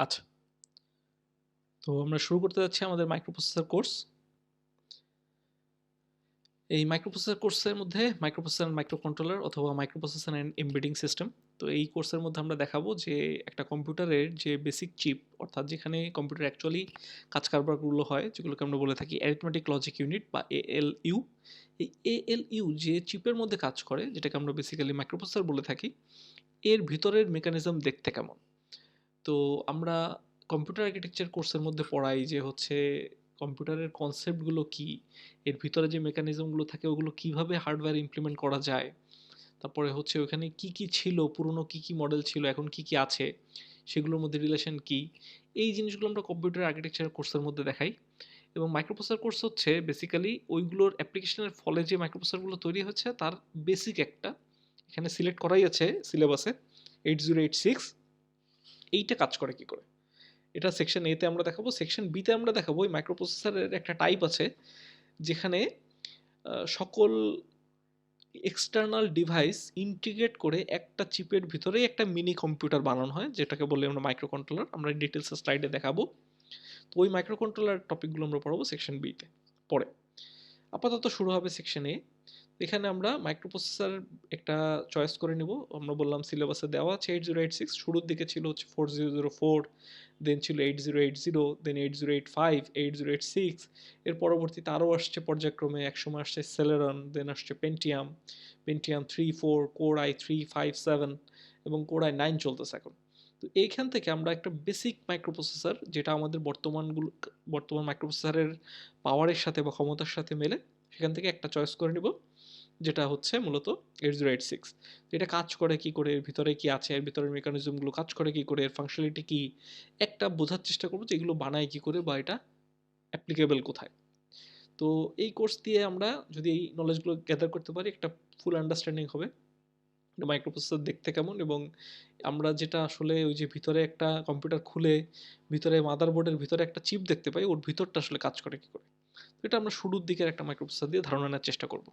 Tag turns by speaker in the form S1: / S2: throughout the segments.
S1: আচ্ছা, তো আমরা শুরু করতে যাচ্ছি আমাদের মাইক্রোপ্রসেসর কোর্স। এই মাইক্রোপ্রসেসর কোর্সের মধ্যে মাইক্রোপ্রসেসর অ্যান্ড মাইক্রোকন্ট্রোলার অথবা মাইক্রোপ্রসেসর অ্যান্ড এমবেডিং সিস্টেম। তো এই কোর্সের মধ্যে আমরা দেখাবো যে একটা কম্পিউটারের যে বেসিক চিপ, অর্থাৎ যেখানে কম্পিউটার অ্যাকচুয়ালি কাজ কারবারগুলো হয়, যেগুলোকে আমরা বলে থাকি অ্যারিথমেটিক লজিক ইউনিট বা এএলইউ। এই এএলইউ যে চিপের মধ্যে কাজ করে, যেটাকে আমরা বেসিক্যালি মাইক্রোপ্রসেসর বলে থাকি, এর ভিতরের মেকানিজম দেখতে কেমন। তো আমরা কম্পিউটার আর্কিটেকচার কোর্সের মধ্যে পড়াই যে হচ্ছে কম্পিউটারের কনসেপ্টগুলো কি, এর ভিতরে যে মেকানিজমগুলো থাকে ওগুলো কিভাবে হার্ডওয়্যার ইমপ্লিমেন্ট করা যায়, তারপরে হচ্ছে ওখানে কি কি ছিল, পুরনো কি কি মডেল ছিল, এখন কি কি আছে, সেগুলোর মধ্যে রিলেশন কি, এই জিনিসগুলো আমরা কম্পিউটার আর্কিটেকচার কোর্সের মধ্যে দেখাই। এবং মাইক্রোপ্রসেসর কোর্স হচ্ছে বেসিক্যালি ওইগুলোর অ্যাপ্লিকেশনের ফলে যে মাইক্রোপ্রসেসরগুলো তৈরি হচ্ছে তার বেসিক একটা এখানে সিলেক্ট করাই আছে সিলেবাসে 8086, এইটা কাজ করে কি করে। এটা সেকশন এতে আমরা দেখাবো। সেকশন বিতে আমরা দেখাবো এই মাইক্রোপ্রসেসরের একটা টাইপ আছে যেখানে সকল এক্সটার্নাল ডিভাইস ইন্টিগ্রেট করে একটা চিপের ভিতরেই একটা মিনি কম্পিউটার বানানো হয়, যেটাকে বলে আমরা মাইক্রো কন্ট্রোলার। আমরা ডিটেলসে স্লাইডে দেখাবো। তো ওই মাইক্রো কন্ট্রোলার টপিকগুলো আমরা পড়াবো সেকশন বিতে পরে। আপাতত শুরু হবে সেকশন এ। এখানে আমরা মাইক্রোপ্রসেসর একটা চয়েস করে নিব। আমরা বললাম সিলেবাসে দেওয়া আছে 8086, শুরুর দিকে ছিল হচ্ছে 4004, দেন ছিল 8080, দেন 8085, 8086। এর পরবর্তীতে আরও আসছে পর্যায়ক্রমে, একসময় আসছে সেলেরন, দেন আসছে পেন্টিয়াম, পেন্টিয়াম 3 4, কোর i3 5 7 এবং কোর i9 চলতেছে এখন। তো এইখান থেকে আমরা একটা বেসিক মাইক্রোপ্রসেসর, যেটা আমাদের বর্তমান মাইক্রোপ্রসেসরের পাওয়ারের সাথে বা ক্ষমতার সাথে মেলে, সেখান থেকে একটা চয়েস করে নিব, যেটা হচ্ছে মূলত 8086। এটা কাজ করে কি করে, এর ভিতরে কি আছে, এর ভিতরের মেকানিজমগুলো কাজ করে কি করে, এর ফাংশনালিটি কি, একটা বোঝার চেষ্টা করবো যে এগুলো বানায় কি করে বা এটা অ্যাপ্লিকেবল কোথায়। তো এই কোর্স দিয়ে আমরা যদি এই নলেজগুলো গ্যাদার করতে পারি, একটা ফুল আন্ডারস্ট্যান্ডিং হবে মাইক্রোপ্রসেসর দেখতে কেমন। এবং আমরা যেটা আসলে ওই যে ভিতরে একটা কম্পিউটার খুলে ভিতরে মাদারবোর্ডের ভিতরে একটা চিপ দেখতে পাই, ওর ভিতরটা আসলে কাজ করে কি করে, এটা আমরা শুরুর দিকের একটা মাইক্রোপ্রসেসর দিয়ে ধারণা নেওয়ার চেষ্টা করব।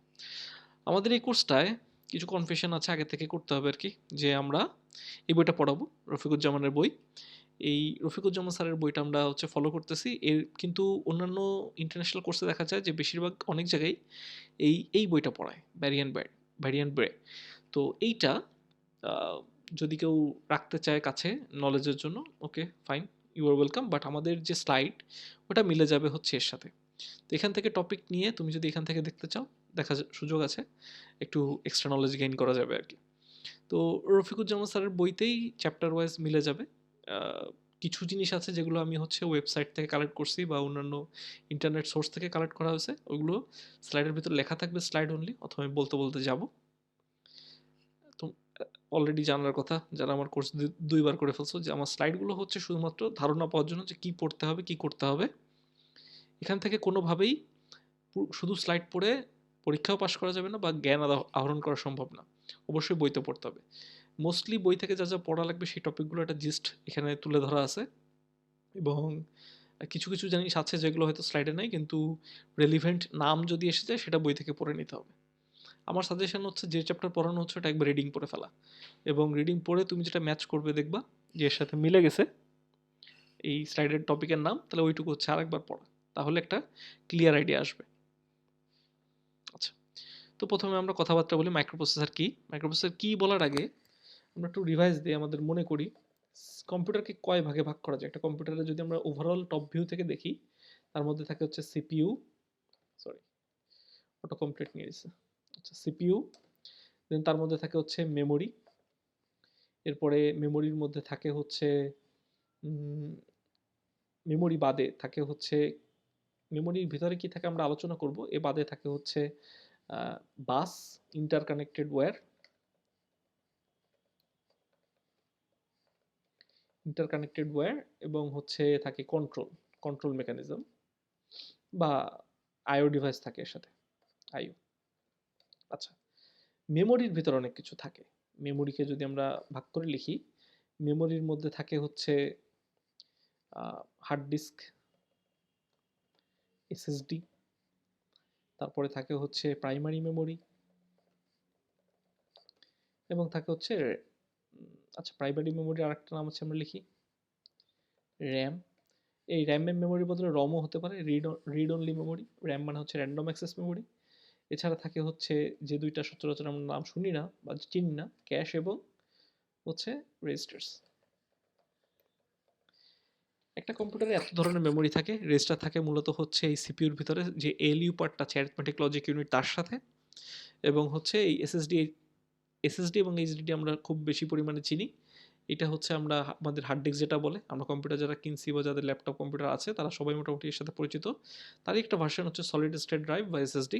S1: আমাদের এই কোর্সটায় কিছু কনফেশন আছে আগে থেকে করতে হবে আর কি, যে আমরা এই বইটা পড়াবো, রফিকুজ্জামানের বই। এই রফিকুজ্জামান স্যারের বইটা আমরা হচ্ছে ফলো করতেছি। এর কিন্তু অন্যান্য ইন্টারন্যাশনাল কোর্সে দেখা যায় যে বেশিরভাগ অনেক জায়গায় এই বইটা পড়ায় ভ্যারিয়েন্ট ব্রে। তো এইটা আহ, যদি কেউ রাখতে চায় কাছে নলেজের জন্য, okay fine, you are welcome. But আমাদের যে স্লাইড ওটা মিলে যাবে হচ্ছে এর সাথে। তো এখান থেকে টপিক নিয়ে তুমি যদি এখান থেকে দেখতে চাও, সুযোগ আছে, একটু এক্সট্রা নলেজ গেইন করা যাবে আর কি। তো রফিকুজ্জামান স্যারের বইতেই চ্যাপ্টার ওয়াইজ মিলে যাবে। আহ, কিছু জিনিস আছে যেগুলো আমি হচ্ছে ওয়েবসাইট থেকে কালেক্ট করছি বা অন্যান্য ইন্টারনেট সোর্স থেকে কালেক্ট করা হয়েছে, ওইগুলো স্লাইডের ভিতরে লেখা থাকবে, স্লাইড অনলি, অথবা আমি বলতে বলতে যাব। তো অলরেডি জানার কথা যারা আমার কোর্স দুইবার করে ফেলছো, যে আমার স্লাইডগুলো হচ্ছে শুধুমাত্র ধারণা পাওয়ার জন্য যে কী পড়তে হবে কী করতে হবে। এখান থেকে কোনোভাবেই শুধু স্লাইড পড়ে পরীক্ষাও পাশ করা যাবে না বা জ্ঞান আহরণ করা সম্ভব না। অবশ্যই বইতে পড়তে হবে। মোস্টলি বই থেকে যা যা পড়া লাগবে সেই টপিকগুলো একটা জিস্ট এখানে তুলে ধরা আছে। এবং কিছু কিছু জিনিস আছে যেগুলো হয়তো স্লাইডে নেই, কিন্তু রেলিভেন্ট নাম যদি এসে যায় সেটা বই থেকে পড়ে নিতে হবে। আমার সাজেশন হচ্ছে যে চ্যাপ্টার পড়ানো হচ্ছে ওটা একবার রিডিং পড়ে ফেলা, এবং রিডিং পড়ে তুমি যেটা ম্যাচ করবে দেখবা যে এর সাথে মিলে গেছে এই স্লাইডের টপিকের নাম, তাহলে ওইটুকু হচ্ছে আরেকবার পড়া, তাহলে একটা ক্লিয়ার আইডিয়া আসবে। আচ্ছা, তো প্রথমে আমরা কথাবার্তা বলি মাইক্রোপ্রসেসর কি। মাইক্রোপ্রসেসর কি বলার আগে আমরা একটু রিভাইজ দিয়ে আমাদের মনে করি কম্পিউটারকে কয় ভাগে ভাগ করা যায়। একটা কম্পিউটারে যদি আমরা ওভারঅল টপ ভিউ থেকে দেখি, তার মধ্যে থাকে হচ্ছে সিপিইউ, সরি অটো কমপ্লিট নিয়ে এসেছে, আচ্ছা সিপিইউ, দেন তার মধ্যে থাকে হচ্ছে মেমোরি, এরপরে মেমোরির মধ্যে থাকে হচ্ছে মেমোরি বাদে থাকে হচ্ছে, মেমোরির ভিতরে কি থাকে আমরা আলোচনা করব, এ বাদে থাকে হচ্ছে বাস, ইন্টারকানেক্টেড ওয়্যার, এবং হচ্ছে থাকে কন্ট্রোল মেকানিজম বা আইও ডিভাইস থাকে এর সাথে, আইও। আচ্ছা, মেমোরির ভিতরে অনেক কিছু থাকে। মেমোরিকে যদি আমরা ভাগ করে লিখি, মেমোরির মধ্যে থাকে হচ্ছে হার্ড ডিস্ক, এসএসডি, তারপরে থাকে হচ্ছে প্রাইমারি মেমোরি, এবং থাকে হচ্ছে আচ্ছা প্রাইমারি মেমোরির আরেকটা নাম হচ্ছে আমরা লিখি র্যাম, এই র্যামের মেমোরির বদলে রমও হতে পারে, রিড অনলি মেমোরি। র্যাম মানে হচ্ছে র্যান্ডম অ্যাক্সেস মেমোরি। এছাড়া থাকে হচ্ছে যে দুইটা সচরাচর আমরা নাম শুনি না বা চিনি না, ক্যাশ এবং হচ্ছে রেজিস্টার্স। একটা কম্পিউটারে এত ধরনের মেমোরি থাকে, রেজিস্টার থাকে মূলত হচ্ছে এই সিপিইউর ভিতরে যে এলইউ পার্টটা আছে অ্যারিথমেটিক লজিক ইউনিট তার সাথে, এবং হচ্ছে এই এসএসডি এবং এইচডিডি আমরা খুব বেশি পরিমাণে চিনি। এটা হচ্ছে আমরা আমাদের হার্ড ডিস্ক যেটা বলে, আমরা কম্পিউটার যারা কিনছি বা যাদের ল্যাপটপ কম্পিউটার আছে তারা সবাই মোটামুটি এর সাথে পরিচিত। তারই একটা ভার্সন হচ্ছে সলিড স্টেট ড্রাইভ বা এসএসডি।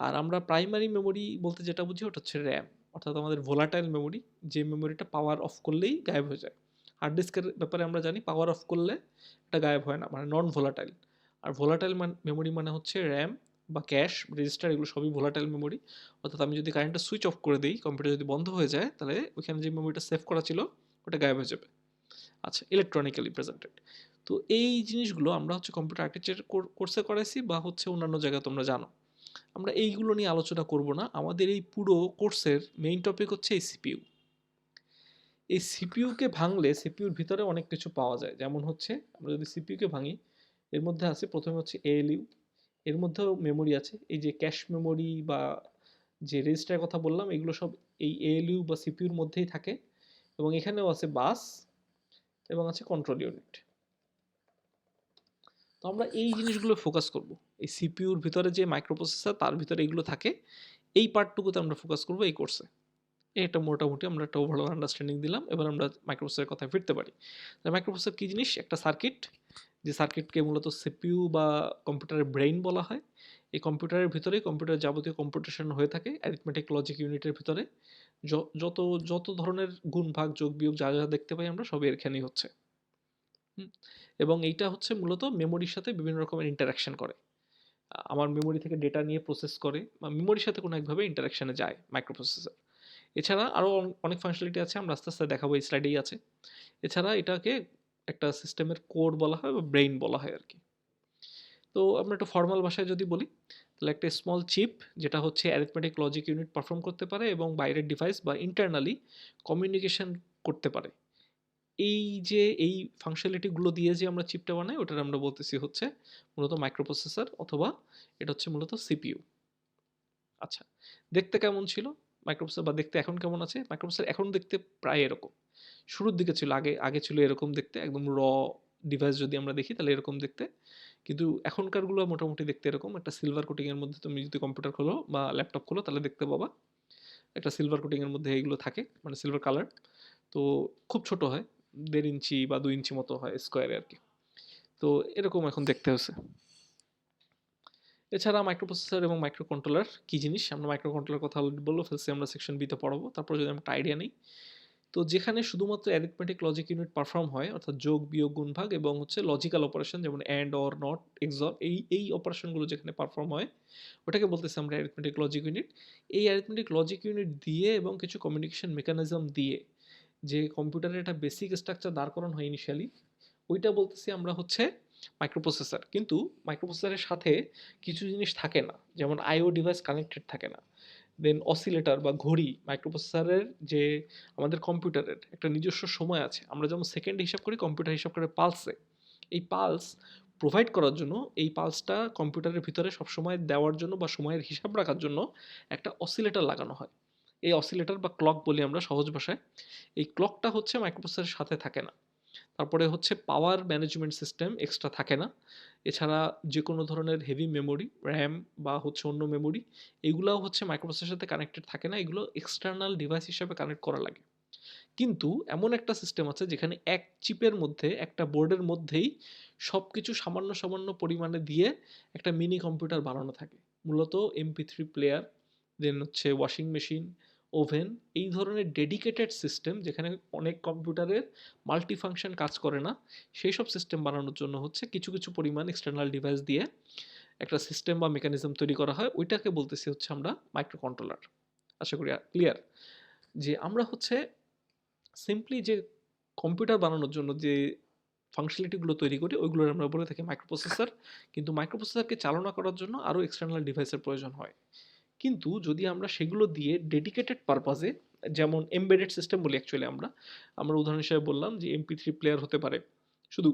S1: আর আমরা প্রাইমারি মেমোরি বলতে যেটা বুঝি ওটা হচ্ছে র্যাম, অর্থাৎ আমাদের ভোলাটাইল মেমোরি, যে মেমোরিটা পাওয়ার অফ করলেই গায়েব হয়ে যায়। হার্ড ডিস্কের ব্যাপারে আমরা জানি পাওয়ার অফ করলে এটা গায়েব হয় না, মানে নন ভোলাটাইল। আর ভোলাটাইল মেমোরি মানে হচ্ছে র্যাম বা ক্যাশ রেজিস্টার, এগুলো সবই ভোলাটাইল মেমোরি। অর্থাৎ আমি যদি কারেন্টটা সুইচ অফ করে দিই, কম্পিউটার যদি বন্ধ হয়ে যায়, তাহলে ওইখানে যে মেমোরিটা সেভ করা ছিল ওটা গায়েব হয়ে যাবে। আচ্ছা, ইলেকট্রনিক্যালি প্রেজেন্টেড। তো এই জিনিসগুলো আমরা হচ্ছে কম্পিউটার আর্কিটেকচার কোর্সে করাইছি বা হচ্ছে অন্যান্য জায়গায় তোমরা জানো। আমরা এইগুলো নিয়ে আলোচনা করব না, আমাদের এই পুরো কোর্সের মেইন টপিক হচ্ছে এই সিপিইউ। এই সিপিইউকে ভাঙলে সিপিইউর ভিতরে অনেক কিছু পাওয়া যায়, যেমন হচ্ছে আমরা যদি সিপিইউকে ভাঙি, এর মধ্যে আছে প্রথমে হচ্ছে এএলইউ, এর মধ্যেও মেমোরি আছে, এই যে ক্যাশ মেমোরি বা যে রেজিস্টারের কথা বললাম এগুলো সব এই এএলইউ বা সিপিইউর মধ্যেই থাকে। এবং এখানেও আছে বাস এবং আছে কন্ট্রোল ইউনিট। তো আমরা এই জিনিসগুলো ফোকাস করব, এই সিপিইউর ভিতরে যে মাইক্রোপ্রসেসর তার ভিতরে এগুলো থাকে, এই পার্টটুকুতে আমরা ফোকাস করব এই কোর্সে। এটা মোটামুটি আমরা একটা ওভারঅল আন্ডারস্ট্যান্ডিং দিলাম, এবার আমরা মাইক্রোপ্রসেসরের কথায় ফিরতে পারি। মাইক্রোপ্রসেসর কী জিনিস? একটা সার্কিট, যে সার্কিটকে মূলত সিপিইউ বা কম্পিউটারের ব্রেইন বলা হয়। এই কম্পিউটারের ভিতরেই কম্পিউটারের যাবতীয় কম্পিউটেশন হয়ে থাকে অ্যারিথমেটিক লজিক ইউনিটের ভিতরে। যত যত ধরনের গুণ ভাগ যোগ বিয়োগ যা যা দেখতে পাই আমরা সবই এখানেই হচ্ছে। এবং এইটা হচ্ছে মূলত মেমোরির সাথে বিভিন্ন রকমের ইন্টারাকশন করে। আমার মেমোরি থেকে ডেটা নিয়ে প্রসেস করে বা মেমোরির সাথে কোনো একভাবে ইন্টারাকশনে যায় মাইক্রোপ্রসেসর। এছাড়া আরও অনেক ফাংশনালিটি আছে, আমরা আস্তে আস্তে দেখাবো, এই স্লাইডেই আছে। এছাড়া এটাকে একটা সিস্টেমের কোর বলা হয় বা ব্রেইন বলা হয় আর কি। তো আমরা একটু ফর্মাল ভাষায় যদি বলি, তাহলে একটা স্মল চিপ যেটা হচ্ছে অ্যারিথমেটিক লজিক ইউনিট পারফর্ম করতে পারে এবং বাইরের ডিভাইস বা ইন্টারনালি কমিউনিকেশন করতে পারে। এই যে এই ফাংশনালিটিগুলো দিয়ে যে আমরা চিপটা বানাই ওটার আমরা বলতেছি হচ্ছে মূলত মাইক্রোপ্রসেসর, অথবা এটা হচ্ছে মূলত সিপিইউ। আচ্ছা, দেখতে কেমন ছিল মাইক্রোপ্রসেসর, বা দেখতে এখন কেমন আছে? মাইক্রোপ্রসেসর এখন দেখতে প্রায় এরকম। শুরুর দিকে ছিল, আগে আগে ছিল এরকম দেখতে, একদম ডিভাইস যদি আমরা দেখি তাহলে এরকম দেখতে। কিন্তু এখনকারগুলো মোটামুটি দেখতে এরকম একটা সিলভার কোটিংয়ের মধ্যে, তুমি যদি কম্পিউটার খোলো বা ল্যাপটপ খোলো তাহলে দেখতে পাবা একটা সিলভার কোটিংয়ের মধ্যে এইগুলো থাকে, মানে সিলভার কালার। তো খুব ছোট হয়, 1.5 ইঞ্চি বা 2 ইঞ্চি মতো হয় স্কোয়ারে আর কি। তো এরকম এখন দেখতে হয়েছে। এছাড়া মাইক্রোপ্রসেসর এবং মাইক্রো কন্ট্রোলার কী জিনিস, আমরা মাইক্রো কন্ট্রোলার কথা অলরেডি বলে ফেলছি, আমরা সেকশন বিতে পড়াবো। তারপর যদি আমরা একটা আইডিয়া নিই, তো যেখানে শুধুমাত্র অ্যারিথমেটিক লজিক ইউনিট পারফর্ম হয়, অর্থাৎ যোগ বিয়োগ গুণ ভাগ এবং হচ্ছে লজিক্যাল অপারেশন যেমন অ্যান্ড অর নট এক্সর, এই অপারেশনগুলো যেখানে পারফর্ম হয় ওটাকে বলতেছি আমরা অ্যারিথমেটিক লজিক ইউনিট। এই অ্যারিথমেটিক লজিক ইউনিট দিয়ে এবং কিছু কমিউনিকেশন মেকানিজম দিয়ে যে কম্পিউটারের একটা বেসিক স্ট্রাকচার দাঁড় করানো হয় ইনিশিয়ালি, ওইটা বলতেছি আমরা হচ্ছে মাইক্রোপ্রসেসর। কিন্তু মাইক্রোপ্রসেসরের সাথে কিছু জিনিস থাকে না, যেমন আইও ডিভাইস কানেক্টেড থাকে না। দেন অসিলেটর বা ঘড়ি, মাইক্রোপ্রসেসরের যে আমাদের কম্পিউটারের একটা নিজস্ব সময় আছে, আমরা যেমন সেকেন্ড হিসাব করি কম্পিউটার হিসাব করে পালসে। এই পালস প্রোভাইড করার জন্য, এই পালসটা কম্পিউটারের ভিতরে সবসময় দেওয়ার জন্য বা সময়ের হিসাব রাখার জন্য একটা অসিলেটর লাগানো হয়। এই অসিলেটর বা ক্লক বলি আমরা সহজ ভাষায়। এই ক্লকটা হচ্ছে মাইক্রোপ্রসেসরের সাথে থাকে না। তারপরে হচ্ছে পাওয়ার ম্যানেজমেন্ট সিস্টেম এক্সট্রা থাকে না। এছাড়া যে কোনো ধরনের হেভি মেমোরি, র্যাম বা হচ্ছে অন্য মেমোরি, এগুলাও হচ্ছে মাইক্রোপ্রসেসরের সাথে কানেক্টেড থাকে না, এগুলো এক্সটার্নাল ডিভাইস হিসাবে কানেক্ট করা লাগে। কিন্তু এমন একটা সিস্টেম আছে যেখানে এক চিপের মধ্যে, একটা বোর্ডের মধ্যেই সব কিছু সামান্য সামান্য পরিমাণে দিয়ে একটা মিনি কম্পিউটার বানানো থাকে। মূলত MP3 প্লেয়ার, দেন হচ্ছে ওয়াশিং মেশিন, ওভেন, এই ধরনের ডেডিকেটেড সিস্টেম যেখানে অনেক কম্পিউটারের মাল্টি ফাংশন কাজ করে না, সেই সব সিস্টেম বানানোর জন্য হচ্ছে কিছু কিছু পরিমাণ এক্সটার্নাল ডিভাইস দিয়ে একটা সিস্টেম বা মেকানিজম তৈরি করা হয়, ওইটাকে বলতেছি হচ্ছে আমরা মাইক্রো কন্ট্রোলার। আশা করি ক্লিয়ার যে আমরা হচ্ছে সিম্পলি যে কম্পিউটার বানানোর জন্য যে ফাংশনালিটিগুলো তৈরি করি ওইগুলোর আমরা বলে থাকি মাইক্রোপ্রসেসর। কিন্তু মাইক্রোপ্রসেসরকে চালনা করার জন্য আরও এক্সটার্নাল ডিভাইসের প্রয়োজন হয়। কিন্তু যদি আমরা সেগুলো দিয়ে ডেডিকেটেড পারপাজে, যেমন এমবেডেড সিস্টেম বলি অ্যাকচুয়ালি আমরা আমরা উদাহরণ হিসেবে বললাম যে MP3 প্লেয়ার হতে পারে, শুধু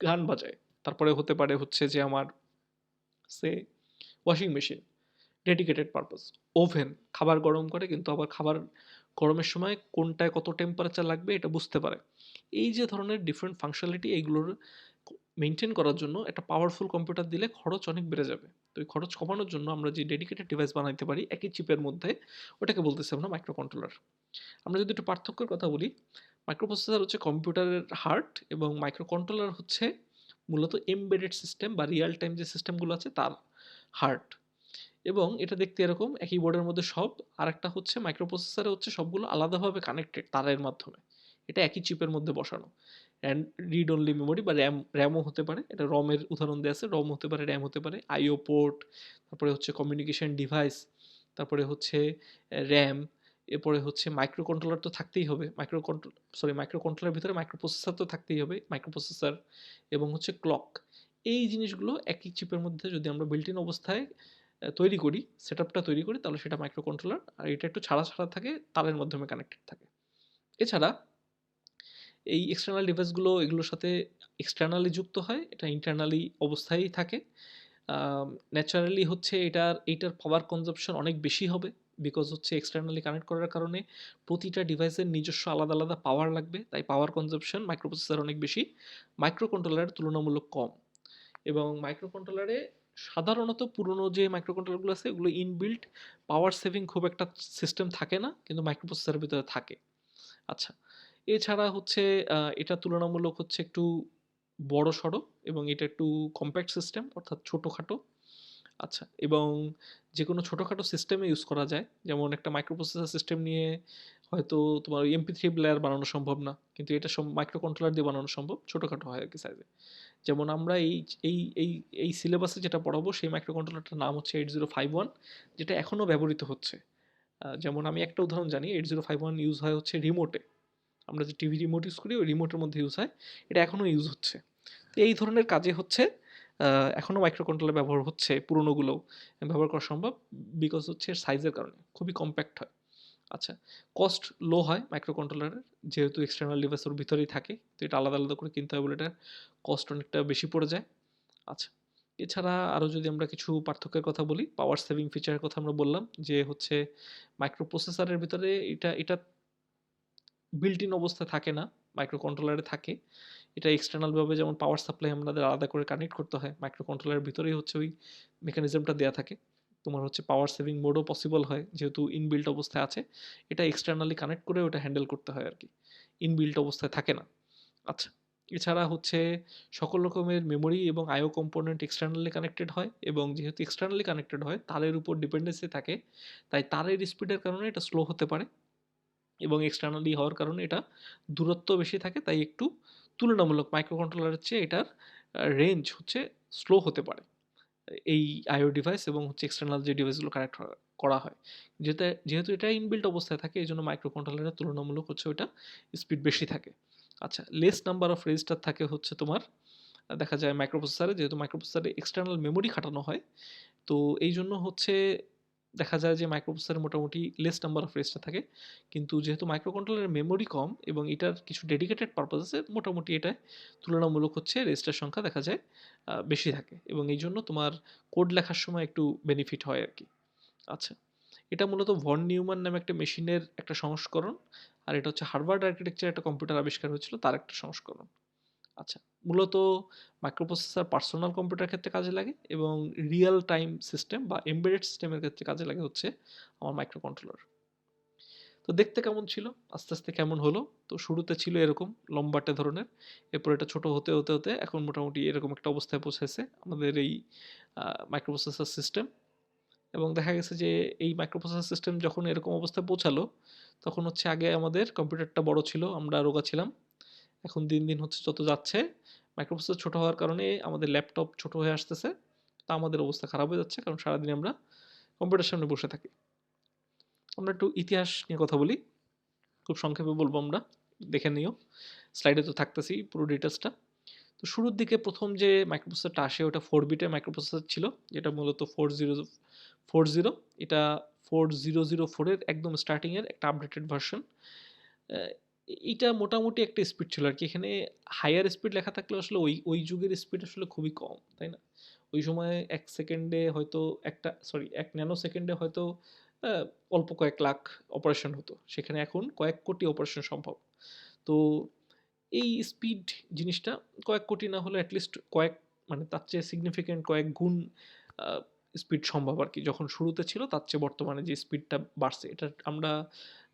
S1: গান বাজায়। তারপরে হতে পারে হচ্ছে যে আমার সে washing machine, dedicated purpose, oven খাবার গরম করে কিন্তু আবার খাবার গরমের সময় কোনটায় কত টেম্পারেচার লাগবে এটা বুঝতে পারে। এই যে ধরনের ডিফারেন্ট ফাংশনালিটি এইগুলোর মেনটেন করার জন্য একটা পাওয়ারফুল কম্পিউটার দিলে খরচ অনেক বেড়ে যাবে। তো এই খরচ কমানোর জন্য আমরা যে ডেডিকেটেড ডিভাইস বানাইতে পারি একই চিপের মধ্যে, ওটাকে বলতেছি আমরা মাইক্রো কন্ট্রোলার। আমরা যদি একটু পার্থক্যের কথা বলি, মাইক্রোপ্রসেসর হচ্ছে কম্পিউটারের হার্ট এবং মাইক্রো কন্ট্রোলার হচ্ছে মূলত এমবেডেড সিস্টেম বা রিয়াল টাইম যে সিস্টেমগুলো আছে তার হার্ট। এবং এটা দেখতে এরকম একই বোর্ডের মধ্যে সব। আর একটা হচ্ছে মাইক্রোপ্রসেসরে হচ্ছে সবগুলো আলাদাভাবে কানেক্টেড তারের মাধ্যমে, এটা একই চিপের মধ্যে বসানো। অ্যান্ড রিড অনলি মেমোরি বা র্যামও হতে পারে, এটা রমের উদাহরণ দেওয়া আছে, রম হতে পারে, র্যাম হতে পারে, আইও পোর্ট, তারপরে হচ্ছে কমিউনিকেশন ডিভাইস, তারপরে হচ্ছে র্যাম, এরপরে হচ্ছে মাইক্রো কন্ট্রোলার তো থাকতেই হবে, মাইক্রো কন্ট্রোলার ভিতরে মাইক্রো প্রসেসর তো থাকতেই হবে, মাইক্রো প্রসেসর এবং হচ্ছে ক্লক। এই জিনিসগুলো একই চিপের মধ্যে যদি আমরা বিল্ট ইন অবস্থায় তৈরি করি, সেটআপটা তৈরি করি, তাহলে সেটা মাইক্রো কন্ট্রোলার। আর এটা একটু ছাড়া ছাড়া থাকে, তারের মাধ্যমে কানেক্টেড থাকে। এছাড়া এই এক্সটার্নাল ডিভাইসগুলো এগুলোর সাথে এক্সটার্নালি যুক্ত হয়, এটা ইন্টারনালি অবস্থায়ই থাকে। ন্যাচারালি হচ্ছে এইটার পাওয়ার কনজাম্পশন অনেক বেশি হবে, বিকজ হচ্ছে এক্সটার্নালি কানেক্ট করার কারণে প্রতিটা ডিভাইসের নিজস্ব আলাদা আলাদা পাওয়ার লাগবে, তাই পাওয়ার কনজাম্পশন মাইক্রোপ্রসেসর অনেক বেশি, মাইক্রো কন্ট্রোলারের তুলনামূলক কম। এবং মাইক্রো কন্ট্রোলারে সাধারণত পুরনো যে মাইক্রো কন্ট্রোলারগুলো আছে ওগুলো ইনবিল্ট পাওয়ার সেভিং খুব একটা সিস্টেম থাকে না, কিন্তু মাইক্রো প্রসেসরের ভিতরে থাকে। আচ্ছা, এছাড়া হচ্ছে এটা তুলনামূলক হচ্ছে একটু বড়সড় এবং এটা একটু কম্প্যাক্ট সিস্টেম, অর্থাৎ ছোটোখাটো। আচ্ছা, এবং যেকোনো ছোটোখাটো সিস্টেমে ইউজ করা যায়। যেমন একটা মাইক্রোপ্রসেসর সিস্টেম নিয়ে হয়তো তোমার ওই MP3 প্লেয়ার বানানো সম্ভব না, কিন্তু এটা মাইক্রো কন্ট্রোলার দিয়ে বানানো সম্ভব, ছোটোখাটো হয় আর কি সাইজে। যেমন আমরা এই এই এই সিলেবাসে যেটা পড়াবো সেই মাইক্রো কন্ট্রোলারটার নাম হচ্ছে 8051, যেটা এখনও ব্যবহৃত হচ্ছে। যেমন আমি একটা উদাহরণ জানি, 8051 ইউজ হয় হচ্ছে রিমোটে। আমরা যে টিভি রিমোট ইউজ করি ওই রিমোটের মধ্যে ইউজ হয়, এটা এখনও ইউজ হচ্ছে। তো এই ধরনের কাজে হচ্ছে এখনও মাইক্রো কন্ট্রোলার ব্যবহার হচ্ছে, পুরোনোগুলোও ব্যবহার করা সম্ভব, বিকজ হচ্ছে সাইজের কারণে খুবই কম্প্যাক্ট হয়। আচ্ছা, কস্ট লো হয় মাইক্রো কন্ট্রোলারের, যেহেতু এক্সটার্নাল ডিভাইস ওর ভিতরেই থাকে, তো এটা আলাদা আলাদা করে কিনতে হয় বলে এটার কস্ট অনেকটা বেশি পড়ে যায়। আচ্ছা, এছাড়া আরও যদি আমরা কিছু পার্থক্যের কথা বলি, পাওয়ার সেভিং ফিচারের কথা আমরা বললাম যে হচ্ছে মাইক্রো প্রসেসরের ভিতরে এটা বিল্ট ইন অবস্থায় থাকে না, মাইক্রো কন্ট্রোলারে থাকে। এটা এক্সটার্নালভাবে যেমন পাওয়ার সাপ্লাই আমাদের আলাদা করে কানেক্ট করতে হয়, মাইক্রো কন্ট্রোলারের ভিতরেই হচ্ছে ওই মেকানিজমটা দেওয়া থাকে। তোমার হচ্ছে পাওয়ার সেভিং মোডও পসিবল হয়, যেহেতু ইনবিল্ট অবস্থায় আছে। এটা এক্সটার্নালি কানেক্ট করে ওটা হ্যান্ডেল করতে হয় আর কি, ইনবিল্ট অবস্থায় থাকে না। আচ্ছা, এছাড়া হচ্ছে সকল রকমের মেমোরি এবং আইও কম্পোনেন্ট এক্সটার্নালি কানেক্টেড হয়, এবং যেহেতু এক্সটার্নালি কানেক্টেড হয় তারের উপর ডিপেন্ডেন্সি থাকে, তাই তারের স্পিডের কারণে এটা স্লো হতে পারে, এবং এক্সটার্নালি হওয়ার কারণে এটা দূরত্ব বেশি থাকে, তাই একটু তুলনামূলক মাইক্রো কন্ট্রোলারের চেয়ে এটার রেঞ্জ হচ্ছে স্লো হতে পারে এই আইও ডিভাইস এবং হচ্ছে এক্সটার্নাল যে ডিভাইসগুলো কানেক্ট করা হয়। যেহেতু এটা ইনবিল্ট অবস্থায় থাকে, এই জন্য মাইক্রো কন্ট্রোলারের তুলনামূলক হচ্ছে ওটা স্পিড বেশি থাকে। আচ্ছা, লেস নাম্বার অফ রেজিস্টার থাকে হচ্ছে তোমার, দেখা যায় মাইক্রোপ্রসেসরে, যেহেতু মাইক্রোপ্রসেসরে এক্সটার্নাল মেমোরি খাটানো হয়, তো এই জন্য হচ্ছে দেখা যায় যে মাইক্রোপ্রসেসরে মোটামুটি লেস নাম্বার অফ রেজিস্টার থাকে, কিন্তু যেহেতু মাইক্রো কন্ট্রোলারের মেমোরি কম এবং এটার কিছু ডেডিকেটেড পারপাস আছে, মোটামুটি এটায় তুলনামূলক হচ্ছে রেজিস্টার সংখ্যা দেখা যায় বেশি থাকে, এবং এই জন্য তোমার কোড লেখার সময় একটু বেনিফিট হয় আর কি। আচ্ছা, এটা মূলত ভন নিউম্যান নামে একটা মেশিনের একটা সংস্করণ, আর এটা হচ্ছে হার্ভার্ড আর্কিটেকচার একটা কম্পিউটার আবিষ্কার হয়েছিল তার একটা সংস্করণ। আচ্ছা, মূলত মাইক্রোপ্রসেসর পার্সোনাল কম্পিউটার ক্ষেত্রে কাজে লাগে, এবং রিয়েল টাইম সিস্টেম বা এমবেডেড সিস্টেমের ক্ষেত্রে কাজে লাগে হচ্ছে আমার মাইক্রো কন্ট্রোলার। তো দেখতে কেমন ছিল, আস্তে আস্তে কেমন হলো? তো শুরুতে ছিল এরকম লম্বাটে ধরনের, এরপর এটা ছোট হতে হতে হতে এখন মোটামুটি এরকম একটা অবস্থায় পৌঁছেছে আমাদের এই মাইক্রোপ্রসেসর সিস্টেম। এবং দেখা গেছে যে এই মাইক্রোপ্রসেসর সিস্টেম যখন এরকম অবস্থায় পৌঁছালো, তখন হচ্ছে আগে আমাদের কম্পিউটারটা বড় ছিল, আমরা রোগা ছিলাম। এখন দিন দিন হচ্ছে যত যাচ্ছে মাইক্রোপ্রসেসর ছোট হওয়ার কারণে আমাদের ল্যাপটপ ছোট হয়ে আসতেছে, তা আমাদের অবস্থা খারাপ হয়ে যাচ্ছে, কারণ সারাদিন আমরা কম্পিউটার সামনে বসে থাকি। আমরা একটু ইতিহাস নিয়ে কথা বলি, খুব সংক্ষেপে বলবো আমরা, দেখে নিও, স্লাইডে তো থাকতেছি পুরো ডিটেলসটা। তো শুরুর দিকে প্রথম যে মাইক্রোপ্রসেসরটা আসে ওটা 4 বিটের মাইক্রোপ্রসেসর ছিল, যেটা মূলত 4040, এটা 4004-এর একদম স্টার্টিংয়ের একটা আপডেটেড ভার্সন। এইটা মোটামুটি একটা স্পিড ছিল আরকি। এখানে হাইয়ার স্পিড লেখা থাকলেও আসলে ওই যুগের স্পিড আসলে খুবই কম, তাই না? ওই সময় ১ সেকেন্ডে হয়তো ১ ন্যানো সেকেন্ডে হয়তো আ অল্প কয়েক লাখ অপারেশন হতো। সেখানে এখন কয়েক কোটি অপারেশন সম্ভব। তো এই স্পিড জিনিসটা কয়েক কোটি না হলে এটলিস্ট মানে তার চেয়ে সিগনিফিক্যান্ট কয়েক গুণ আ স্পিড সম্ভব আরকি। যখন শুরুতে ছিল তার চেয়ে বর্তমানে যে স্পিডটা বাড়ছে এটা আমরা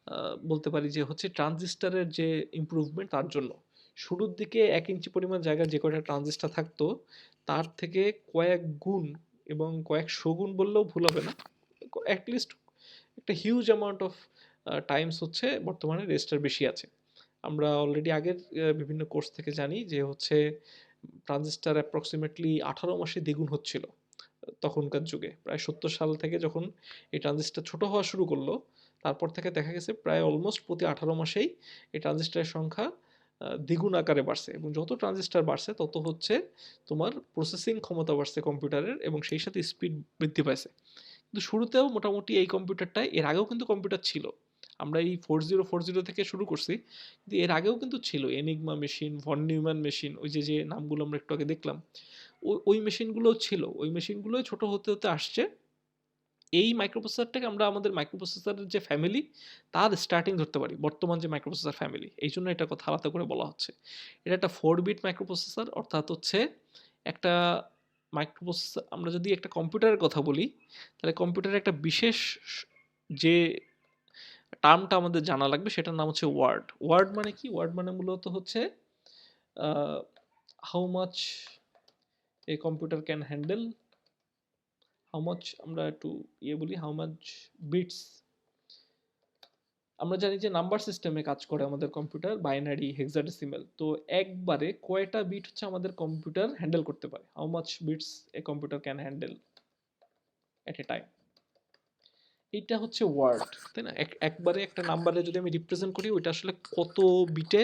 S1: আ বলতে পারি যে হচ্ছে ট্রানজিস্টরের যে ইমপ্রুভমেন্ট তার জন্য। শুরুর দিকে ১ ইঞ্চি পরিমাণ জায়গায় যে কয়টা ট্রানজিস্টর থাকতো তার থেকে কয়েক গুণ এবং কয়েকশো গুণ বললেও ভুল হবে না। এটলিস্ট একটা হিউজ অ্যামাউন্ট অফ টাইমস হচ্ছে বর্তমানে রেজিস্টার বেশি আছে। আমরা অলরেডি আগের বিভিন্ন কোর্স থেকে জানি যে হচ্ছে ট্রানজিস্টার অ্যাপ্রক্সিমেটলি ১৮ মাসে দ্বিগুণ হচ্ছিল তখনকার যুগে। প্রায় ৭০ সাল থেকে যখন এই ট্রানজিস্টার ছোট হওয়া শুরু করলো, তারপর থেকে দেখা গেছে প্রায় অলমোস্ট প্রতি ১৮ মাসেই এই ট্রানজিস্টারের সংখ্যা দ্বিগুণ আকারে বাড়ছে এবং যত ট্রানজিস্টার বাড়ছে তত হচ্ছে তোমার প্রসেসিং ক্ষমতা বাড়ছে কম্পিউটারের এবং সেই সাথে স্পিড বৃদ্ধি পাইছে। কিন্তু শুরুতেও মোটামুটি এই কম্পিউটারটায় এর আগেও কিন্তু কম্পিউটার ছিল। আমরা এই 4040 থেকে শুরু করছি। কিন্তু এর আগেও কিন্তু ছিল Enigma machine, von Neumann machine ওই যে নামগুলো আমরা একটু আগে দেখলাম। ওই মেশিনগুলোও ছিল। ওই মেশিনগুলোই ছোট হতে আসছে। এই মাইক্রোপ্রসেসরটাকে আমরা আমাদের মাইক্রোপ্রসেসরের যে ফ্যামিলি তার স্টার্টিং ধরতে পারি। বর্তমান যে মাইক্রোপ্রসেসর ফ্যামিলি। এইজন্য এটার কথা আলাদা করে বলা হচ্ছে। এটা একটা 4 বিট মাইক্রোপ্রসেসর অর্থাৎ হচ্ছে একটা মাইক্রোপ্রসেসর আমরা যদি একটা কম্পিউটারের কথা বলি, তাহলে কম্পিউটারের একটা বিশেষ যে টার্মটা আমাদের জানা লাগবে সেটার নাম হচ্ছে ওয়ার্ড। ওয়ার্ড মানে কি? ওয়ার্ড মানে মূলত হচ্ছে uh how much a computer can handle, how much আমরা একটু বলি হাউ মাচ বিটস। আমরা জানি যে নাম্বার সিস্টেমে কাজ করে আমাদের কম্পিউটার বাইনারি, হেক্সাডেসিমাল। তো একবারে কয়টা বিট হচ্ছে আমাদের কম্পিউটার হ্যান্ডেল করতে পারে? How much bits a computer can handle at a time. এইটা হচ্ছে ওয়ার্ড, তাই না? একবারে একটা নাম্বারে যদি আমি রিপ্রেজেন্ট করি ওইটা আসলে কত বিটে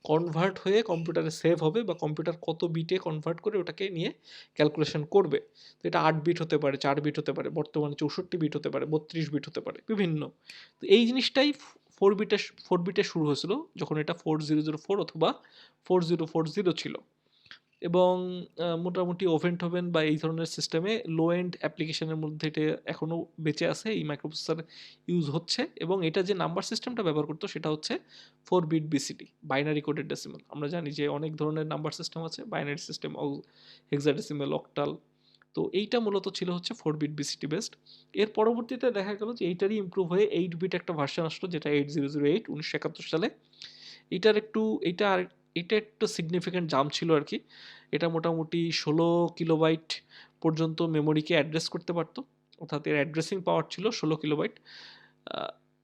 S1: কনভার্ট হয়ে কম্পিউটারে সেভ হবে বা কম্পিউটার কত বিটে কনভার্ট করে ওটাকে নিয়ে ক্যালকুলেশন করবে। তো এটা ৮ বিট হতে পারে, ৪ বিট হতে পারে, বর্তমানে ৬৪ বিট হতে পারে, ৩২ বিট হতে পারে, বিভিন্ন। তো এই জিনিসটাই 4 বিটে শুরু হয়েছিল যখন এটা 4004 অথবা 4040 ছিল। এবং মোটামুটি ওভেন-টোভেন বা এই ধরনের সিস্টেমে লো এন্ড অ্যাপ্লিকেশনের মধ্যে এটা এখনো বেঁচে আছে। এই মাইক্রোপ্রসেসর ইউজ হচ্ছে এবং এটা যে নাম্বার সিস্টেমটা ব্যবহার করতো সেটা হচ্ছে 4 bit BCD, binary coded decimal. আমরা জানি যে অনেক ধরনের নাম্বার সিস্টেম আছে, বাইনারি সিস্টেম, হেক্সাডেসিমাল, অক্টাল। তো এইটা মূলত ছিল হচ্ছে 4 বিট বিসিডি বেসড। এর পরবর্তীতে দেখা গেল যে এইটারই ইমপ্রুভ হয়ে 8 বিট একটা ভার্সন আসলো যেটা 8008 1971 সালে। এটার একটু এইটা আর এটা একটু সিগনিফিক্যান্ট জাম্প ছিল আরকি। এটা মোটামুটি 16 কিলোবাইট পর্যন্ত মেমোরিকে অ্যাড্রেস করতে পারত। অর্থাৎ এর অ্যাড্রেসিং পাওয়ার ছিল 16 কিলোবাইট। আ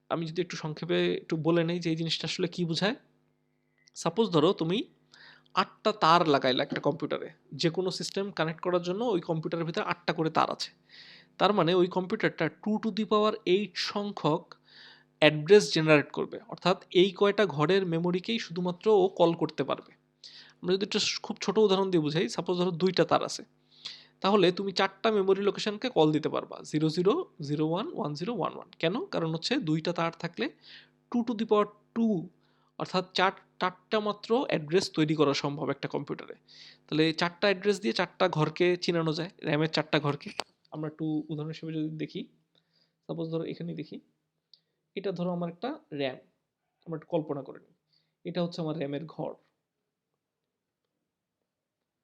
S1: আমি যদি একটু সংক্ষেপে একটু বলে নেই যে এই জিনিসটা আসলে কি বুঝায়? সাপোজ ধরো তুমি ৮ টা তার লাগাইলা একটা কম্পিউটারে। যেকোনো সিস্টেম কানেক্ট করার জন্য ওই কম্পিউটারের ভিতরে ৮ টা করে তার আছে। তার মানে ওই কম্পিউটারটা 2 টু দি পাওয়ার 8 সংখ্যক অ্যাড্রেস জেনারেট করবে। অর্থাৎ এই কয়টা ঘরের মেমোরিকেই শুধুমাত্র ও কল করতে পারবে। আমরা যদি একটা খুব ছোট উদাহরণ দিয়ে বুঝাই, সাপোজ ধরো ২ টা তার আছে। তাহলে তুমি ৪ টা মেমোরি লোকেশনকে কল দিতে পারবা। ০০, ০১, ১০, ১১। কেন? কারণ হচ্ছে ২ টা তার থাকলে 2 টু দি পাওয়ার ২ অর্থাৎ ৪ টা মাত্র অ্যাড্রেস তৈরি করা সম্ভব একটা কম্পিউটারে। তাহলে ৪ টা অ্যাড্রেস দিয়ে ৪ টা ঘরকে চিনানো যায়। র‍্যামের ৪ টা ঘরকে। আমরা একটু উদাহরণ হিসেবে যদি দেখি, সাপোজ ধরো এখানেই দেখি। এটা ধরো আমার একটা র‍্যাম। আমরা একটু কল্পনা করে নিই। এটা হচ্ছে আমার র‍্যামের ঘর।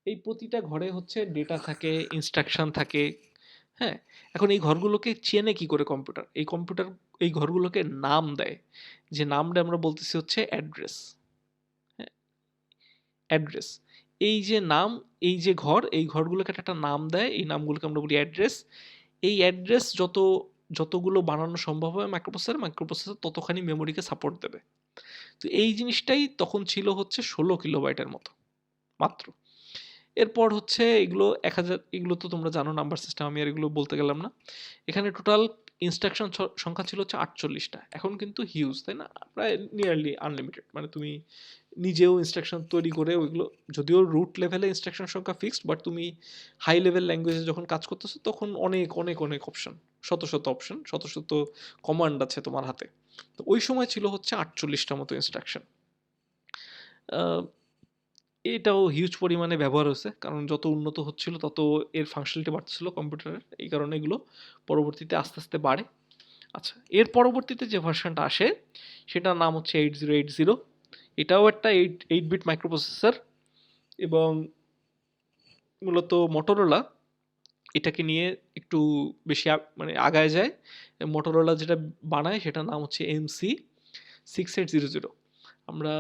S1: এই প্রতিটা ঘরে হচ্ছে ডেটা থাকে, ইনস্ট্রাকশন থাকে, হ্যাঁ? এখন এই ঘরগুলোকে চেনে কি করে কম্পিউটার? এই ঘরগুলোকে নাম দেয়। যে নামটা আমরা বলতেছি হচ্ছে অ্যাড্রেস, হ্যাঁ? অ্যাড্রেস। এই যে নাম, এই যে ঘর, এই ঘরগুলোকে একটা নাম দেয়। এই নামগুলোকে আমরা বলি অ্যাড্রেস। এই অ্যাড্রেস যতগুলো বানানো সম্ভব হয় মাইক্রোপ্রসেসর ততখানি মেমোরিকে সাপোর্ট দেবে। তো এই জিনিসটাই তখন ছিল হচ্ছে ১৬ কিলোবাইটের মতো মাত্র। এরপর হচ্ছে এগুলো ১,০০০ এগুলো তো তোমরা জানো নাম্বার সিস্টেম, আমি আর এগুলো বলতে গেলাম না। এখানে টোটাল ইনস্ট্রাকশন সংখ্যা ছিল হচ্ছে ৪৮ টা। এখন কিন্তু হিউজ, তাই না? প্রায় নিয়ারলি আনলিমিটেড। মানে তুমি নিজেও ইনস্ট্রাকশন তৈরি করে ওইগুলো, যদিও রুট লেভেলে ইনস্ট্রাকশন সংখ্যা ফিক্সড, বাট তুমি হাই লেভেল ল্যাঙ্গুয়েজে যখন কাজ করতেছো তখন অনেক অপশন, শত অপশন, শত কমান্ড আছে তোমার হাতে। তো ওই সময় ছিল হচ্ছে ৪৮ টা মতো ইনস্ট্রাকশন। আহ, এটাও হিউজ পরিমাণে ব্যবহার হয়েছে, কারণ যত উন্নত হচ্ছিল তত এর ফাংশনালিটি বাড়তেছিল কম্পিউটারের, এই কারণে এগুলো পরবর্তীতে আস্তে আস্তে বাড়ে। আচ্ছা, এর পরবর্তীতে যে ভার্সনটা আসে সেটার নাম হচ্ছে 8080। এটাও একটা এইট বিট মাইক্রোপ্রসেসর, এবং মূলত মোটরোলা এটাকে নিয়ে একটু বেশি মানে আগায় যায়। মোটরোলা যেটা বানায় সেটার নাম হচ্ছে MC6800। আমরা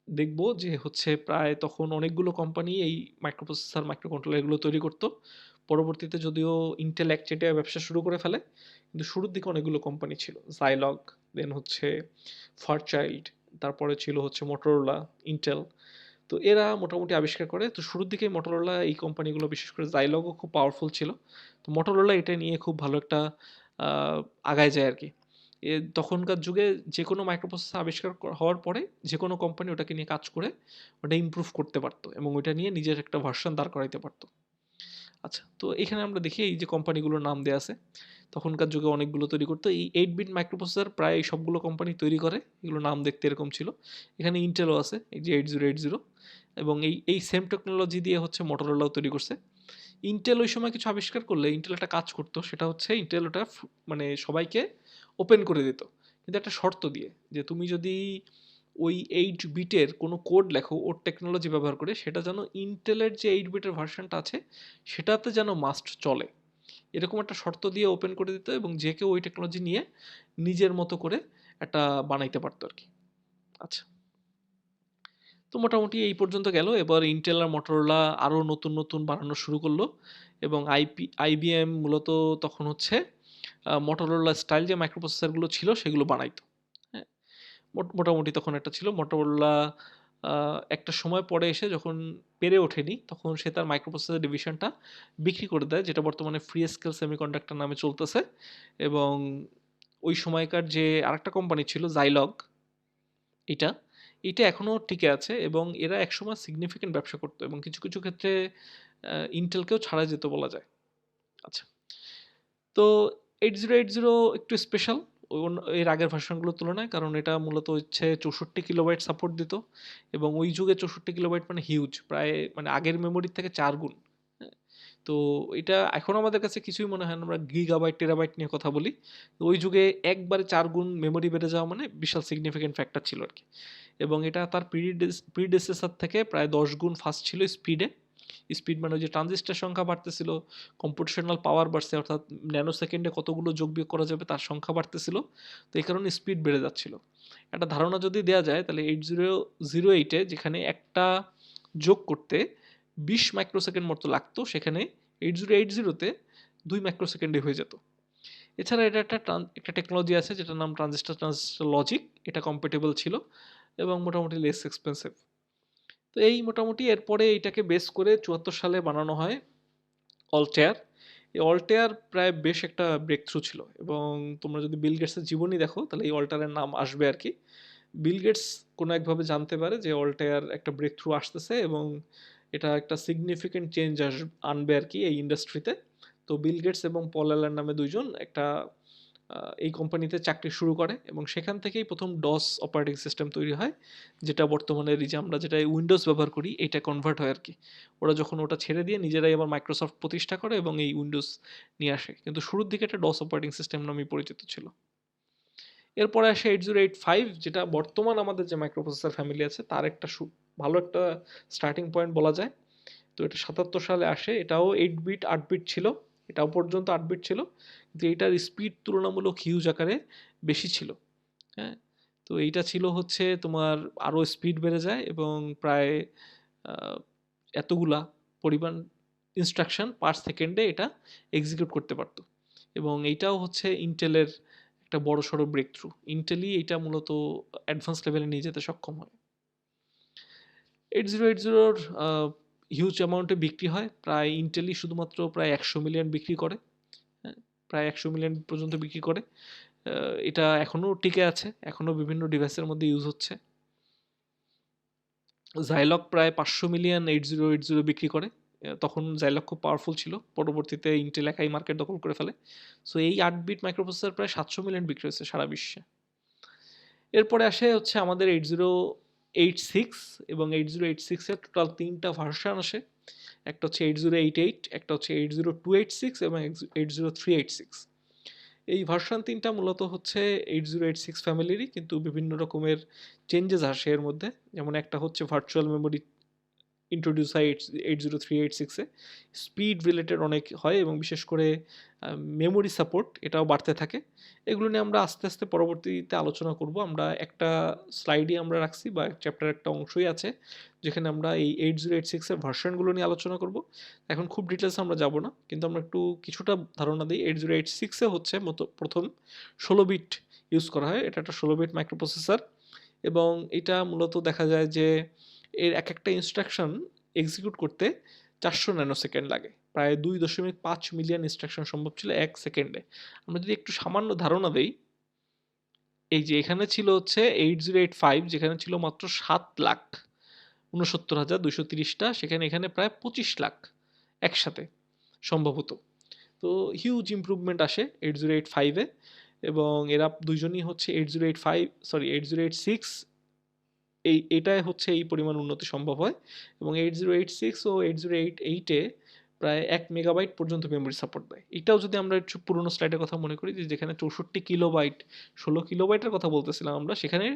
S1: দেখব যে হচ্ছে প্রায় তখন অনেকগুলো কোম্পানি এই মাইক্রোপ্রসেসর মাইক্রো কন্ট্রোলার এগুলো তৈরি করতো। পরবর্তীতে যদিও ইন্টেল একচেটিয়া ব্যবসা শুরু করে ফেলে, কিন্তু শুরুর দিকে অনেকগুলো কোম্পানি ছিল, জাইলগ, দেন হচ্ছে ফারচাইল্ড, তারপরে ছিল হচ্ছে মোটরোলা, ইন্টেল। তো এরা মোটামুটি আবিষ্কার করে। তো শুরুর দিকে মোটরোলা এই কোম্পানিগুলো, বিশেষ করে জাইলগও খুব পাওয়ারফুল ছিল। তো মোটরোলা এটা নিয়ে খুব ভালো একটা আগায় যায় আর কি। তখনকার যুগে যে কোনো মাইক্রোপ্রসেসর আবিষ্কার হওয়ার পরে যে কোনো কোম্পানি ওটাকে নিয়ে কাজ করে ওটা ইমপ্রুভ করতে পারতো এবং ওইটা নিয়ে নিজের একটা ভার্সন দাঁড় করাইতে পারতো। আচ্ছা, তো এখানে আমরা দেখি এই যে কোম্পানিগুলোর নাম দেওয়া আছে, তখনকার যুগে অনেকগুলো তৈরি করতো। এই 8 বিট মাইক্রোপ্রসেসর প্রায় সবগুলো কোম্পানি তৈরি করে, এগুলো নাম দেখতে এরকম ছিল। এখানে ইন্টেলও আছে, এই যে 8080, এবং এই এই সেম টেকনোলজি দিয়ে হচ্ছে মোটরোলাও তৈরি করছে। ইন্টেল ওই সময় কিছু আবিষ্কার করলে ইন্টেল একটা কাজ করতো, সেটা হচ্ছে ইন্টেল ওটা মানে সবাইকে ওপেন করে দিত, কিন্তু একটা শর্ত দিয়ে, যে তুমি যদি ওই 8 বিটের কোনো কোড লেখো ওর টেকনোলজি ব্যবহার করে, সেটা যেন ইন্টেলের যে 8 বিটের ভার্সনটা আছে সেটাতে যেন মাস্ট চলে, এরকম একটা শর্ত দিয়ে ওপেন করে দিত, এবং যে কেউ ওই টেকনোলজি নিয়ে নিজের মতো করে একটা বানাইতে পারতো আর কি। আচ্ছা, তো মোটামুটি এই পর্যন্ত গেল। এবার ইন্টেল আর মোটরোলা আরও নতুন নতুন বানানো শুরু করলো, এবং আইবিএম মূলত তখন হচ্ছে মোটরোলা স্টাইল যে মাইক্রোপ্রসেসরগুলো ছিল সেগুলো বানাইতো। হ্যাঁ, মোটামুটি তখন একটা ছিল মোটরোলা। একটা সময় পরে এসে যখন পেরে ওঠেনি, তখন সে তার মাইক্রোপ্রসেসর ডিভিশনটা বিক্রি করে দেয়, যেটা বর্তমানে ফ্রি স্কেল সেমিকন্ডাক্টর নামে চলতেছে। এবং ওই সময়কার যে আরেকটা কোম্পানি ছিল জাইলগ, এটা এটা এখনও টিকে আছে, এবং এরা একসময় সিগনিফিকেন্ট ব্যবসা করতো এবং কিছু কিছু ক্ষেত্রে ইন্টেলকেও ছাড়া যেত বলা যায়। আচ্ছা, তো 8080 একটু স্পেশাল এর আগের ভার্সনগুলোর তুলনায়, কারণ এটা মূলত হচ্ছে 64 কিলোবাইট সাপোর্ট দিত, এবং ওই যুগে 64 কিলোবাইট মানে হিউজ, প্রায় মানে আগের মেমোরির থেকে 4 গুণ। হ্যাঁ, তো এটা এখন আমাদের কাছে কিছুই মনে হয় না, আমরা গিগাবাইট টেরাবাইট নিয়ে কথা বলি। তো ওই যুগে একবারে 4 গুণ মেমোরি বেড়ে যাওয়া মানে বিশাল সিগনিফিকেন্ট ফ্যাক্টর ছিল আর কি। এবং এটা তার প্রিডেসেসর থেকে প্রায় 10 গুণ ফাস্ট ছিল স্পিডে। স্পিড মানে যে ট্রানজিস্টার সংখ্যা বাড়তেছিল, কম্পিউটেশনাল পাওয়ার বাড়ছে, অর্থাৎ ন্যানো সেকেন্ডে কতগুলো যোগ বিয়োগ করা যাবে তার সংখ্যা বাড়তেছিল। তো এই কারণে স্পিড বেড়ে যাচ্ছিল। একটা ধারণা যদি দেওয়া যায় তাহলে 8008-এ যেখানে একটা যোগ করতে 20 মাইক্রোসেকেন্ড মতো লাগতো, সেখানে 8080-তে 2 মাইক্রোসেকেন্ডে হয়ে যেত। এছাড়া এটা একটা টেকনোলজি আছে যেটার নাম ট্রানজিস্টার ট্রানজিস্টার লজিক, এটা কম্প্যাটেবল ছিল এবং মোটামুটি লেস এক্সপেন্সিভ। তো এই মোটামুটি এরপরে এইটাকে বেস করে 74 সালে বানানো হয় অল্টেয়ার। এই অল্টেয়ার প্রায় বেশ একটা ব্রেক থ্রু ছিল, এবং তোমরা যদি বিল গেটসের জীবনী দেখো তাহলে এই অল্টারের নাম আসবে আর কি। বিল গেটস কোনো একভাবে জানতে পারে যে অল্টেয়ার একটা ব্রেক থ্রু আসতেছে, এবং এটা একটা সিগনিফিকেন্ট চেঞ্জ আনবে আর কি এই ইন্ডাস্ট্রিতে। তো বিল গেটস এবং পল অ্যালান নামে দুইজন একটা এই কোম্পানিতে চাকরি শুরু করে, এবং সেখান থেকেই প্রথম ডস অপারেটিং সিস্টেম তৈরি হয়, যেটা বর্তমানে এই যে আমরা যেটা উইন্ডোজ ব্যবহার করি এটা কনভার্ট হয় আর কি। ওরা যখন ওটা ছেড়ে দিয়ে নিজেরাই আবার মাইক্রোসফট প্রতিষ্ঠা করে এবং এই উইন্ডোজ নিয়ে আসে, কিন্তু শুরুর দিকে এটা ডস অপারেটিং সিস্টেম নামেই পরিচিত ছিল। এরপরে আসে 8085, যেটা বর্তমান আমাদের যে মাইক্রোপ্রসেসর ফ্যামিলি আছে তার একটা ভালো একটা স্টার্টিং পয়েন্ট বলা যায়। তো এটা 77 সালে আসে, এটাও 8 বিট 8 বিট ছিল, এটাও পর্যন্ত 8 বিট ছিল, কিন্তু এটার স্পিড তুলনামূলক হিউজ আকারে বেশি ছিল। হ্যাঁ, তো এইটা ছিল হচ্ছে তোমার আরও স্পিড বেড়ে যায়, এবং প্রায় আহ, এতগুলা পরিমাণ ইনস্ট্রাকশন পার সেকেন্ডে এটা এক্সিকিউট করতে পারতো। এবং এইটাও হচ্ছে ইন্টেলের একটা বড় সড়ো ব্রেক থ্রু, ইন্টেলই এটা মূলত অ্যাডভান্স লেভেলে নিয়ে যেতে সক্ষম হয়। 8080-র হিউজ অ্যামাউন্টে বিক্রি হয়, প্রায় ইন্টেলই শুধুমাত্র প্রায় 100 মিলিয়ন বিক্রি করে। হ্যাঁ, প্রায় 100 মিলিয়ন পর্যন্ত বিক্রি করে। এটা এখনও টিকে আছে, এখনও বিভিন্ন ডিভাইসের মধ্যে ইউজ হচ্ছে। জাইলক প্রায় 500 মিলিয়ন 8080 বিক্রি করে। তখন জাইলক খুব পাওয়ারফুল ছিল, পরবর্তীতে ইন্টেল একাই মার্কেট দখল করে ফেলে। সো এই 8 বিট মাইক্রোপ্রসেসর প্রায় 700 মিলিয়ন বিক্রি হয়েছে সারা বিশ্বে। এরপরে আসে হচ্ছে আমাদের 80 8086 এবং 8086 এর টোটাল 3টা ভার্সন আসে। একটা হচ্ছে 8088, একটা হচ্ছে 80286 এবং 80386। এই ভার্সন 3টা মূলত হচ্ছে 8086 ফ্যামিলিরই, কিন্তু বিভিন্ন রকমের চেঞ্জেস আসে এর মধ্যে। যেমন একটা হচ্ছে ভার্চুয়াল মেমোরি ইন্ট্রোডিউস হয় 80386 এ। স্পিড রিলেটেড অনেক হয় এবং বিশেষ করে মেমোরি সাপোর্ট এটাও বাড়তে থাকে। এগুলো নিয়ে আমরা আস্তে আস্তে পরবর্তীতে আলোচনা করব। আমরা একটা স্লাইডই আমরা রাখছি বা চ্যাপ্টার একটা অংশই আছে যেখানে আমরা এই 8086 এর ভার্সনগুলো নিয়ে আলোচনা করব। এখন খুব ডিটেলস আমরা যাব না, কিন্তু আমরা একটু কিছুটা ধারণা দিই। 8086 এ হচ্ছে প্রথম 16 বিট ইউজ করা হয়। এটা একটা 16 বিট মাইক্রোপ্রসেসর এবং এটা মূলত দেখা যায় যে এর এক একটা ইনস্ট্রাকশন এক্সিকিউট করতে 400 ন্যানোসেকেন্ড লাগে। প্রায় 2.5 মিলিয়ন ইনস্ট্রাকশন সম্ভব ছিল 1 সেকেন্ডে। আমরা যদি একটু সামান্য ধারণা দেই, এই যে এখানে ছিল হচ্ছে 8085, যেখানে ছিল মাত্র 7,69,230টা, সেখানে এখানে প্রায় 25 লাখ একসাথে সম্ভবত। তো হিউজ ইমপ্রুভমেন্ট আসে 8085 এ এবং এরা দুইজনই হচ্ছে 8086 এটাই হচ্ছে এই পরিমাণ উন্নতি সম্ভব হয় এবং 8086 ও 8088 এ প্রায় 1 মেগাবাইট পর্যন্ত মেমোরি সাপোর্ট দেয়। এটাও যদি আমরা একটু পুরোনো স্লাইডের কথা মনে করি, যে যেখানে 64 কিলোবাইট 16 কিলোবাইটের কথা বলতেছিলাম আমরা, সেখানে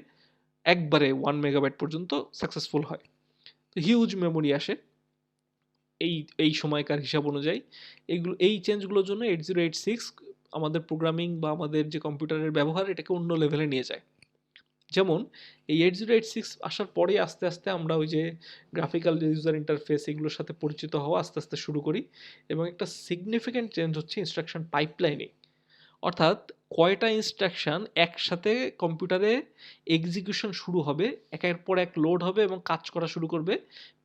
S1: একবারে 1 মেগাবাইট পর্যন্ত সাকসেসফুল হয়। তো হিউজ মেমোরি আসে এই এই সময়কার হিসাব অনুযায়ী। এই চেঞ্জগুলোর জন্য 8086 আমাদের প্রোগ্রামিং বা আমাদের যে কম্পিউটারের ব্যবহার এটাকে অন্য লেভেলে নিয়ে যায়। যেমন এই 8086 আসার পরে আস্তে আস্তে আমরা ওই যে গ্রাফিক্যাল ইউজার ইন্টারফেস এগুলোর সাথে পরিচিত হওয়া আস্তে আস্তে শুরু করি এবং একটা সিগনিফিক্যান্ট চেঞ্জ হচ্ছে ইনস্ট্রাকশন পাইপলাইনে। অর্থাৎ কয়টা ইনস্ট্রাকশন একসাথে কম্পিউটারে এক্সিকিউশন শুরু হবে, একের পর এক লোড হবে এবং কাজ করা শুরু করবে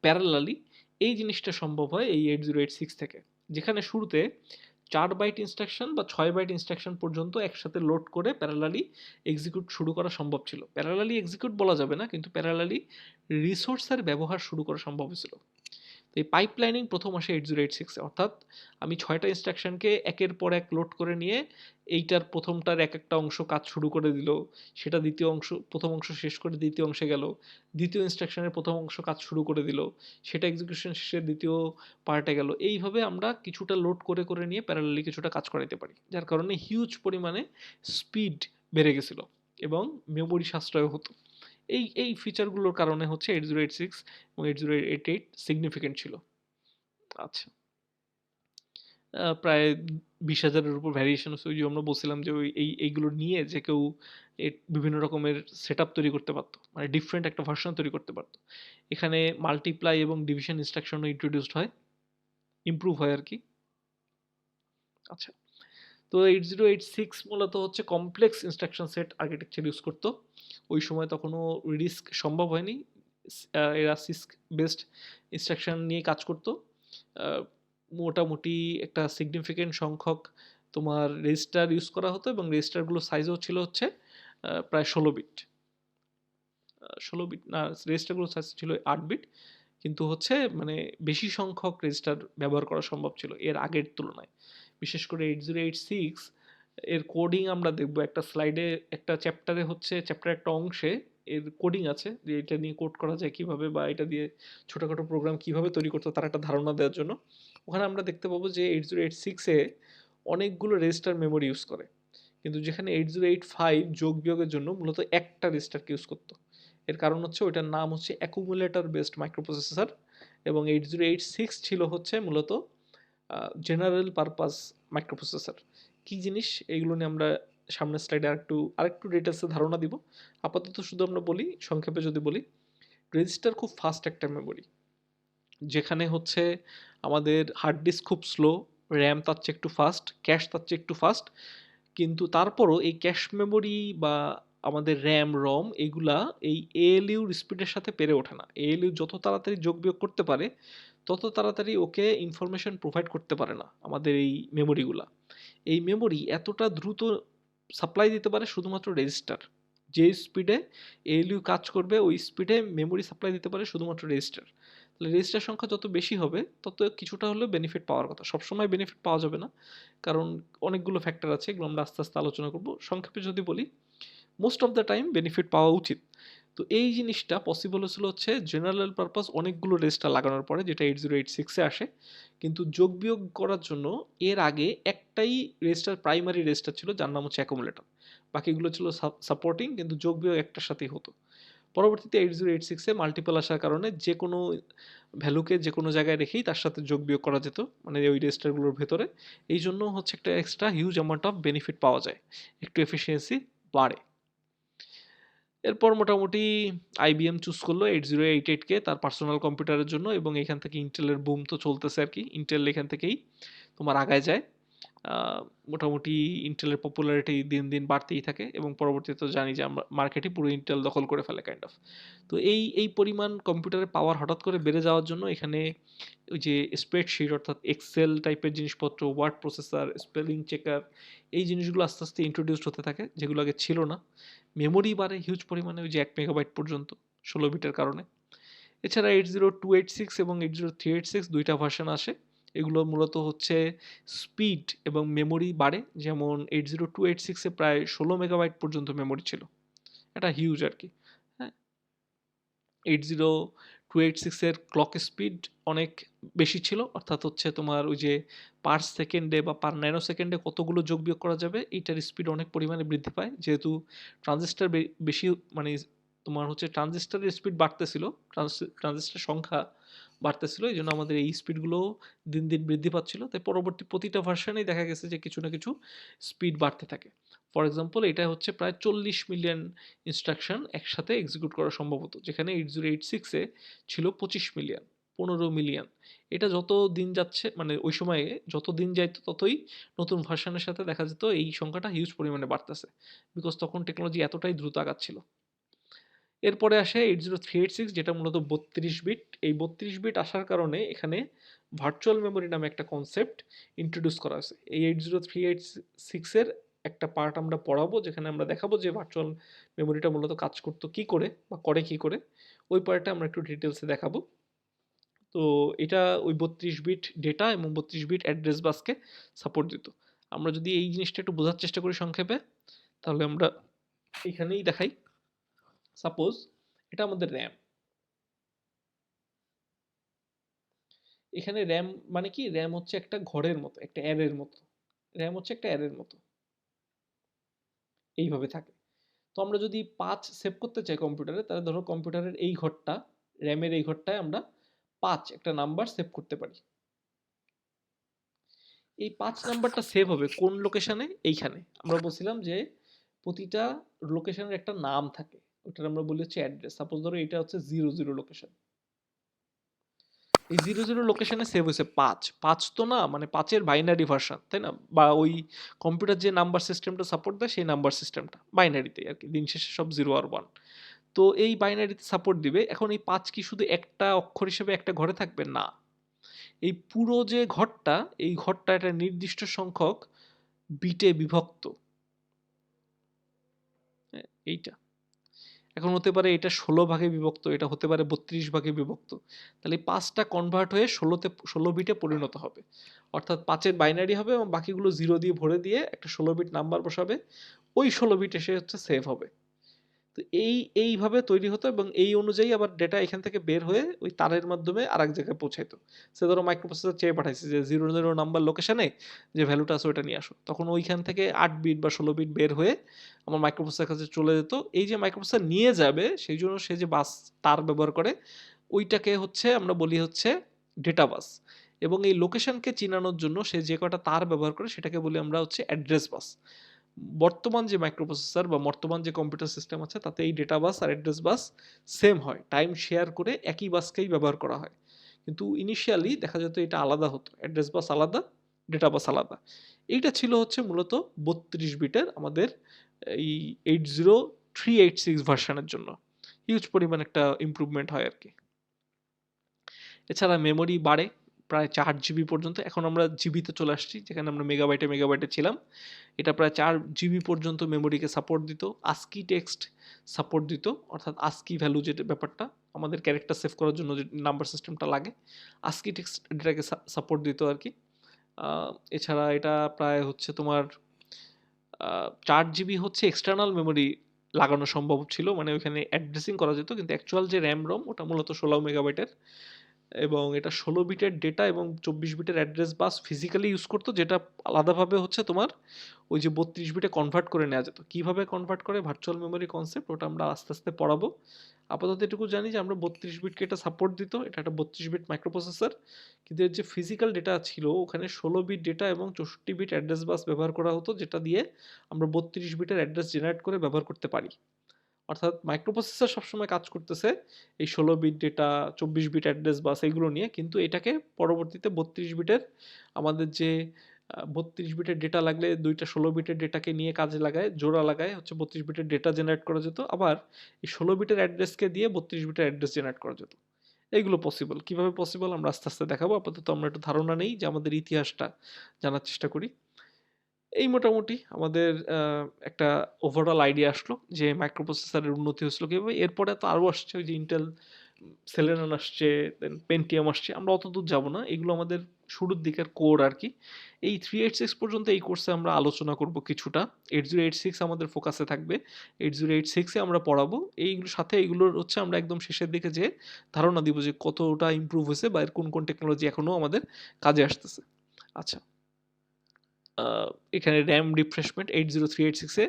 S1: প্যারালালি। এই জিনিসটা সম্ভব হয় এই 8086 থেকে, যেখানে শুরুতে 4 বাইট ইনস্ট্রাকশন বা 6 বাইট ইনস্ট্রাকশন পর্যন্ত একসাথে লোড করে প্যারালালি এক্সিকিউট শুরু করা সম্ভব ছিল। প্যারালালি এক্সিকিউট বলা যাবে না, কিন্তু প্যারালালি রিসোর্সের ব্যবহার শুরু করা সম্ভব হয়েছিল। তো এই পাইপলাইনিং প্রথম আসে 8086 এ, অর্থাৎ আমি 6টা ইনস্ট্রাকশনকে একের পর এক লোড করে নিয়ে এইটার প্রথমটার এক একটা অংশ কাজ শুরু করে দিল, সেটা দ্বিতীয় অংশ প্রথম অংশ শেষ করে দ্বিতীয় অংশে গেল, দ্বিতীয় ইনস্ট্রাকশনের প্রথম অংশ কাজ শুরু করে দিল, সেটা এক্সিকিউশন শেষে দ্বিতীয় পার্টে গেল। এইভাবে আমরা কিছুটা লোড করে করে নিয়ে প্যারালালি কিছুটা কাজ করাইতে পারি, যার কারণে হিউজ পরিমাণে স্পিড বেড়ে গেছিল এবং মেমোরি সাশ্রয় হতো। এই ফিচারগুলোর কারণে হচ্ছে 8086 এবং 8088 সিগনিফিকেন্ট ছিল। আচ্ছা, প্রায় 20,000-এর উপর ভ্যারিয়েশন আছে। ওই যে আমরা বলছিলাম যে এইগুলো নিয়ে যে কেউ বিভিন্ন রকমের সেটআপ তৈরি করতে পারতো, মানে ডিফারেন্ট একটা ভার্সন তৈরি করতে পারতো। এখানে মাল্টিপ্লাই এবং ডিভিশন ইনস্ট্রাকশনও ইন্ট্রোডিউসড হয়, ইমপ্রুভ হয় আর কি। আচ্ছা, তো 8086 মূলত হচ্ছে complex instruction set architecture use করতো। ওই সময় তখনও রিস্ক সম্ভব হয়নি। এরা সিস্ক বেসড ইনস্ট্রাকশন নিয়ে কাজ করতো। মোটামুটি একটা সিগনিফিকেন্ট সংখ্যক তোমার রেজিস্টার ইউজ করা হতো এবং রেজিস্টারগুলো সাইজও ছিল হচ্ছে প্রায় 16 বিট। 16 বিট না, রেজিস্টারগুলো সাইজ ছিল 8 বিট, কিন্তু হচ্ছে মানে বেশি সংখ্যক রেজিস্টার ব্যবহার করা সম্ভব ছিল এর আগের তুলনায়। বিশেষ করে 8086 এর কোডিং আমরা দেখব একটা স্লাইডে, একটা চ্যাপ্টারে হচ্ছে চ্যাপ্টার একটা অংশে এর কোডিং আছে, যে এটা নিয়ে কোড করা যায় কিভাবে বা এটা দিয়ে ছোটখাটো প্রোগ্রাম কিভাবে তৈরি করতে তার একটা ধারণা দেওয়ার জন্য। ওখানে আমরা দেখতে পাবো যে 8086 এ অনেকগুলো রেজিস্টার মেমোরি ইউজ করে, কিন্তু যেখানে 8085 যোগ বিয়োগের জন্য মূলত একটা রেজিস্টারকে ইউজ করতো। এর কারণ হচ্ছে ওইটার নাম হচ্ছে অ্যাকুমুলেটর বেসড মাইক্রোপ্রসেসর এবং 8086 ছিল হচ্ছে মূলত জেনারেল পারপাস মাইক্রোপ্রসেসর। কি জিনিস এইগুলো নিয়ে আমরা সামনের স্লাইডে আরেকটু ডিটেলসে ধারণা দিব। আপাতত শুধু আমরা বলি, সংক্ষেপে যদি বলি, রেজিস্টার খুব ফাস্ট একটা মেমোরি, যেখানে হচ্ছে আমাদের হার্ড ডিস্ক খুব স্লো, র্যাম তার চেয়ে একটু ফাস্ট, ক্যাশ তার চেয়ে একটু ফাস্ট, কিন্তু তারপরও এই ক্যাশ মেমোরি বা আমাদের র্যাম রম এগুলা এই এএলইউর স্পিডের সাথে পেরে ওঠে না। এএলইউ যত তাড়াতাড়ি যোগ বিয়োগ করতে পারে তত তাড়াতাড়ি ওকে ইনফরমেশন প্রোভাইড করতে পারে না আমাদের এই মেমোরিগুলা। এই মেমোরি এতটা দ্রুত সাপ্লাই দিতে পারে শুধুমাত্র রেজিস্টার। যে স্পিডে এএলইউ কাজ করবে ওই স্পিডে মেমোরি সাপ্লাই দিতে পারে শুধুমাত্র রেজিস্টার। তাহলে রেজিস্টার সংখ্যা যত বেশি হবে তত কিছুটা হলেও বেনিফিট পাওয়ার কথা। সবসময় বেনিফিট পাওয়া যাবে না, কারণ অনেকগুলো ফ্যাক্টর আছে, এগুলো আমরা আস্তে আস্তে আলোচনা করব। সংক্ষেপে যদি বলি, most of the time benefit পাওয়া উচিত। তো এই জিনিসটা পসিবল হয়েছিল হচ্ছে জেনারেল পারপাস অনেকগুলো রেজিস্টার লাগানোর পরে, যেটা 8086 এ আসে। কিন্তু যোগ বিয়োগ করার জন্য এর আগে একটাই রেজিস্টার, প্রাইমারি রেজিস্টার ছিল যার নাম হচ্ছে অ্যাকুমুলেটর। বাকিগুলো ছিল সাপোর্টিং, কিন্তু যোগ বিয়োগ একটার সাথেই হতো। পরবর্তীতে 8086 এ মাল্টিপল আসার কারণে যে কোনো ভ্যালুকে যে কোনো জায়গায় রেখেই তার সাথে যোগ বিয়োগ করা যেত, মানে ওই রেজিস্টারগুলোর ভেতরে। এই জন্য হচ্ছে একটা extra huge amount of benefit পাওয়া যায়, একটু এফিসিয়েন্সি বাড়ে। এরপর মোটামুটি আইবিএম চুজ করলো 8088-কে তার পার্সোনাল কম্পিউটারের জন্য, এবং এখান থেকে ইন্টেলের বুম তো চলতেছে আর কি। ইন্টেল এখান থেকেই তোমার আগায় যায়। মোটামুটি ইন্টেলের পপুলারিটি দিন দিন বাড়তেই থাকে, এবং পরবর্তীতে তো জানি যে আমরা মার্কেটই পুরো ইন্টেল দখল করে ফেলে কাইন্ড অফ। তো এই পরিমাণ কম্পিউটারের পাওয়ার হঠাৎ করে বেড়ে যাওয়ার জন্য এখানে ওই যে স্প্রেডশিট অর্থাৎ এক্সেল টাইপের জিনিসপত্র, ওয়ার্ড প্রসেসর, স্পেলিং চেকার, এই জিনিসগুলো আস্তে আস্তে ইন্ট্রোডিউসড হতে থাকে, যেগুলো আগে ছিল না। মেমোরি বাড়ে হিউজ পরিমাণে, ওই যে 1 মেগাবাইট পর্যন্ত 16 বিটের কারণে। এছাড়া 8026 এবং 8036 দুইটা ভার্সন আসে। এগুলো মূলত হচ্ছে স্পিড এবং মেমোরি বাড়ে। যেমন 8026-এ প্রায় 16 মেগাবাইট পর্যন্ত মেমোরি ছিল, এটা হিউজ আর কি। হ্যাঁ, 8026-এর ক্লক স্পিড অনেক বেশি ছিল, অর্থাৎ হচ্ছে তোমার ওই যে পার সেকেন্ডে বা পার ন্যানো সেকেন্ডে কতগুলো যোগ বিয়োগ করা যাবে, এইটার স্পিড অনেক পরিমাণে বৃদ্ধি পায়, যেহেতু ট্রানজিস্টার বেশি, মানে তোমার হচ্ছে ট্রানজিস্টারের স্পিড বাড়তেছিল, ট্রানজিস্টার সংখ্যা বাড়তেছিল, এই জন্য আমাদের এই স্পিডগুলো দিন দিন বৃদ্ধি পাচ্ছিল। তাই পরবর্তী প্রতিটা ভার্সানেই দেখা গেছে যে কিছু না কিছু স্পিড বাড়তে থাকে। ফর এক্সাম্পল, এটা হচ্ছে প্রায় 40 মিলিয়ন ইনস্ট্রাকশন একসাথে এক্সিকিউট করা সম্ভব হতো, যেখানে 8086-এ ছিল 25 মিলিয়ন, 15 মিলিয়ন। এটা যত দিন যাচ্ছে, মানে ওই সময়ে যত দিন যাইতো ততই নতুন ভার্সনের সাথে দেখা যেত এই সংখ্যাটা হিউজ পরিমাণে বাড়তেছে, বিকজ তখন টেকনোলজি এতটাই দ্রুত আগাচ্ছিল। এরপরে আসে 8036, যেটা মূলত 32 বিট। এই 32 বিট আসার কারণে এখানে ভার্চুয়াল মেমোরি নামে একটা কনসেপ্ট ইন্ট্রোডিউস করা হয়েছে। এই 8036-এর একটা পার্ট আমরা পড়াবো, যেখানে আমরা দেখাবো যে ভার্চুয়াল মেমোরিটা মূলত কাজ করতো কি করে বা করে কি করে। ওই পার্টটা আমরা একটু ডিটেলসে দেখাবো। তো এটা ওই 32 বিট ডেটা এবং 32 বিট অ্যাড্রেস বাসকে সাপোর্ট দিত। আমরা যদি এই জিনিসটা একটু বোঝার চেষ্টা করি সংক্ষেপে, তাহলে আমরা এখানেই দেখাই। সাপোজ এটা আমাদের র্যাম। এখানে র্যাম মানে কি, র্যাম হচ্ছে একটা ঘরের মতো, একটা অ্যারের মতো। র্যাম হচ্ছে একটা অ্যারের মতো, এইভাবে থাকে। তো আমরা যদি 5 সেভ করতে চাই কম্পিউটারে, তাহলে ধরো কম্পিউটারের এই ঘরটা, র্যামের এই ঘরটায় আমরা 5 একটা নাম্বার সেভ করতে পারি। এই 5 নাম্বারটা সেভ হবে কোন লোকেশনে? এইখানে আমরা বলছিলাম যে প্রতিটা লোকেশনের একটা নাম থাকে, ওটার আমরা বলি হচ্ছে অ্যাড্রেস। সাপোজ ধরো এটা হচ্ছে 00 লোকেশন। এই 00 লোকেশনে সেভ হয়েছে 5। 5 তো না, মানে 5-এর বাইনারি ভার্সন, তাই না? বা ওই কম্পিউটার যে নাম্বার সিস্টেমটা সাপোর্ট দেয় সেই নাম্বার সিস্টেমটা বাইনারিতে আর কি, দিন শেষে সব 0 আর 1। তো এই বাইনারিতে সাপোর্ট দিবে। এখন এই 5 কি শুধু একটা অক্ষর হিসেবে একটা ঘরে থাকবে? না, এই পুরো যে ঘরটা, এই ঘরটা একটা নির্দিষ্ট সংখ্যক বিটে বিভক্ত। হ্যাঁ, এইটা এখন হতে পারে এটা 16 ভাগে বিভক্ত, এটা হতে পারে 32 ভাগে বিভক্ত। তাহলে এই 5টা কনভার্ট হয়ে 16 বিটে পরিণত হবে। অর্থাৎ 5-এর বাইনারি হবে এবং বাকিগুলো 0 দিয়ে ভরে দিয়ে একটা 16 বিট নাম্বার বসাবে, ওই 16 বিট এসে হচ্ছে সেভ হবে। তো এইভাবে তৈরি হতো, এবং এই অনুযায়ী আবার ডেটা এখান থেকে বের হয়ে ওই তারের মাধ্যমে আরেক জায়গায় পৌঁছাইতো। সে ধরো মাইক্রোপ্রসেসর চেয়ে পাঠাইছে যে 00 নাম্বার লোকেশনে যে ভ্যালুটা আছে ওটা নিয়ে আসো, তখন ওইখান থেকে 8 বিট বা 16 বিট বের হয়ে আমার মাইক্রোপ্রসেসরের কাছে চলে যেত। এই যে মাইক্রোপ্রসেসর নিয়ে যাবে, সেই জন্য সে যে বাস তার ব্যবহার করে, ওইটাকে হচ্ছে আমরা বলি হচ্ছে ডেটা বাস। এবং এই লোকেশনকে চিনানোর জন্য সে যে কটা তার ব্যবহার করে সেটাকে বলি আমরা হচ্ছে অ্যাড্রেস বাস। বর্তমান যে মাইক্রোপ্রসেসর বা বর্তমান যে কম্পিউটার সিস্টেম আছে, তাতে এই ডেটা বাস আর অ্যাড্রেস বাস সেম হয়, টাইম শেয়ার করে একই বাসকেই ব্যবহার করা হয়। কিন্তু ইনিশিয়ালি দেখা যেত এটা আলাদা হতো, অ্যাড্রেস বাস আলাদা, ডেটা বাস আলাদা। এইটা ছিল হচ্ছে মূলত 32 বিটের আমাদের এই 80386 ভার্সনের জন্য হিউজ পরিমাণ একটা ইমপ্রুভমেন্ট হয় আর কি। এছাড়া মেমোরি বাড়ে প্রায় 4 জিবি পর্যন্ত। এখন আমরা জিবিতে চলে আসছি, যেখানে আমরা মেগাবাইটে মেগাবাইটে ছিলাম। এটা প্রায় 4 জিবি পর্যন্ত মেমোরিকে সাপোর্ট দিত। আস্কি টেক্সট সাপোর্ট দিত, অর্থাৎ আস্কি ভ্যালু যে ব্যাপারটা আমাদের ক্যারেক্টার সেভ করার জন্য যে নাম্বার সিস্টেমটা লাগে, আস্কি টেক্সট এটাকে সাপোর্ট দিত আর কি। এছাড়া এটা প্রায় হচ্ছে তোমার 4 জিবি হচ্ছে এক্সটার্নাল মেমোরি লাগানো সম্ভব ছিল, মানে ওইখানে অ্যাড্রেসিং করা যেত, কিন্তু অ্যাকচুয়াল যে র্যাম রম ওটা মূলত 16 মেগাবাইটের, এবং এটা 16 বিটের ডেটা এবং 24 বিটের অ্যাড্রেস বাস ফিজিক্যালি ইউজ করতো, যেটা আলাদাভাবে হচ্ছে তোমার ওই যে 32 বিটে কনভার্ট করে নেওয়া যেত। কিভাবে কনভার্ট করে ভার্চুয়াল মেমোরি কনসেপ্ট, ওটা আমরা আস্তে আস্তে পড়াবো। আপাতত এটুকু জানি যে আমরা 32 বিটকে এটা সাপোর্ট দিত, এটা একটা 32 বিট মাইক্রোপ্রসেসর, কিন্তু এর যে ফিজিক্যাল ডেটা ছিল ওখানে 16 বিট ডেটা এবং 64 বিট অ্যাড্রেস বাস ব্যবহার করা হতো, যেটা দিয়ে আমরা 32 বিটের অ্যাড্রেস জেনারেট করে ব্যবহার করতে পারি। অর্থাৎ মাইক্রোপ্রসেসর সবসময় কাজ করতেছে এই 16 বিট ডেটা, 24 বিট অ্যাড্রেস বাস এইগুলো নিয়ে, কিন্তু এটাকে পরবর্তীতে 32 বিটের আমাদের যে 32 বিটের ডেটা লাগলে দুইটা 16 বিটের ডেটাকে নিয়ে কাজে লাগায়, জোড়া লাগায় হচ্ছে 32 বিটের ডেটা জেনারেট করা যেত, আবার এই 16 বিটের অ্যাড্রেসকে দিয়ে 32 বিটের অ্যাড্রেস জেনারেট করা যেত। এইগুলো পসিবল। কিভাবে পসিবল আমরা আস্তে আস্তে দেখাবো, আপাতত আমরা একটু ধারণা নেই যে আমাদের ইতিহাসটা জানার চেষ্টা করি। এই মোটামুটি আমাদের একটা ওভারঅল আইডিয়া আসলো যে মাইক্রোপ্রসেসরের উন্নতি হয়েছিল কীভাবে। এরপরে তো আরও আসছে, ওই যে ইন্টেল সেলেরন আসছে, দেন পেন্টিয়াম আসছে, আমরা অত দূর যাবো না, এগুলো আমাদের শুরুর দিকের কোর আর কি। এই 386 পর্যন্ত এই কোর্সে আমরা আলোচনা করব কিছুটা। 8086 আমাদের ফোকাসে থাকবে, 8086-এ আমরা পড়াবো। এইগুলোর সাথে এইগুলোর হচ্ছে আমরা একদম শেষের দিকে যে ধারণা দিব যে কতটা ইমপ্রুভ হয়েছে বা এর কোন কোন টেকনোলজি এখনও আমাদের কাজে আসতেছে। আচ্ছা, এখানে র্যাম রিফ্রেশমেন্ট 80386-এ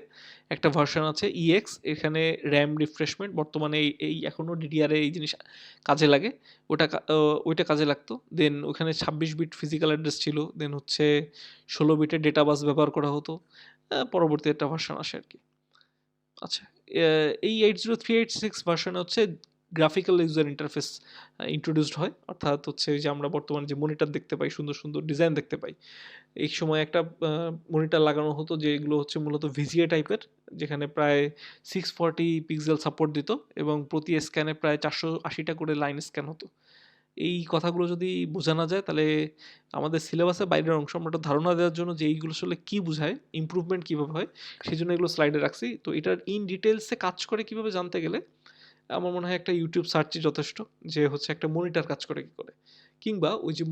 S1: একটা ভার্সন আছে EX, এখানে র্যাম রিফ্রেশমেন্ট বর্তমানে এই এখনও DDR-এ এই জিনিস কাজে লাগে, ওইটা কাজে লাগতো। দেন ওখানে 26 বিট ফিজিক্যাল অ্যাড্রেস ছিল, দেন হচ্ছে 16 বিটের ডেটা বাস ব্যবহার করা হতো। পরবর্তী একটা ভার্সন আসে আর কি। আচ্ছা, এই 80386 ভার্সনে হচ্ছে গ্রাফিক্যাল ইউজার ইন্টারফেস ইন্ট্রোডিউসড হয়, অর্থাৎ হচ্ছে যে আমরা বর্তমানে যে মনিটর দেখতে পাই, সুন্দর সুন্দর ডিজাইন দেখতে পাই, এই সময় একটা মনিটর লাগানো হতো যেগুলো হচ্ছে মূলত ভিজিএ টাইপের, যেখানে প্রায় 640 পিক্সেল সাপোর্ট দিত এবং প্রতি স্ক্যানে প্রায় 480টা করে লাইন স্ক্যান হতো। এই কথাগুলো যদি বোঝা না যায় তাহলে আমাদের সিলেবাসের বাইরের অংশ, আমরা একটা ধারণা দেওয়ার জন্য যে এইগুলো আসলে কী বোঝায়, ইমপ্রুভমেন্ট কীভাবে হয়, সেই জন্য এগুলো স্লাইডে রাখছি। তো এটার ইন ডিটেলসে কাজ করে কীভাবে জানতে গেলে আমার মনে হয় একটা ইউটিউব সার্চই যথেষ্ট, যে হচ্ছে একটা মনিটর কাজ করে কী করে, কিংবা ওই যে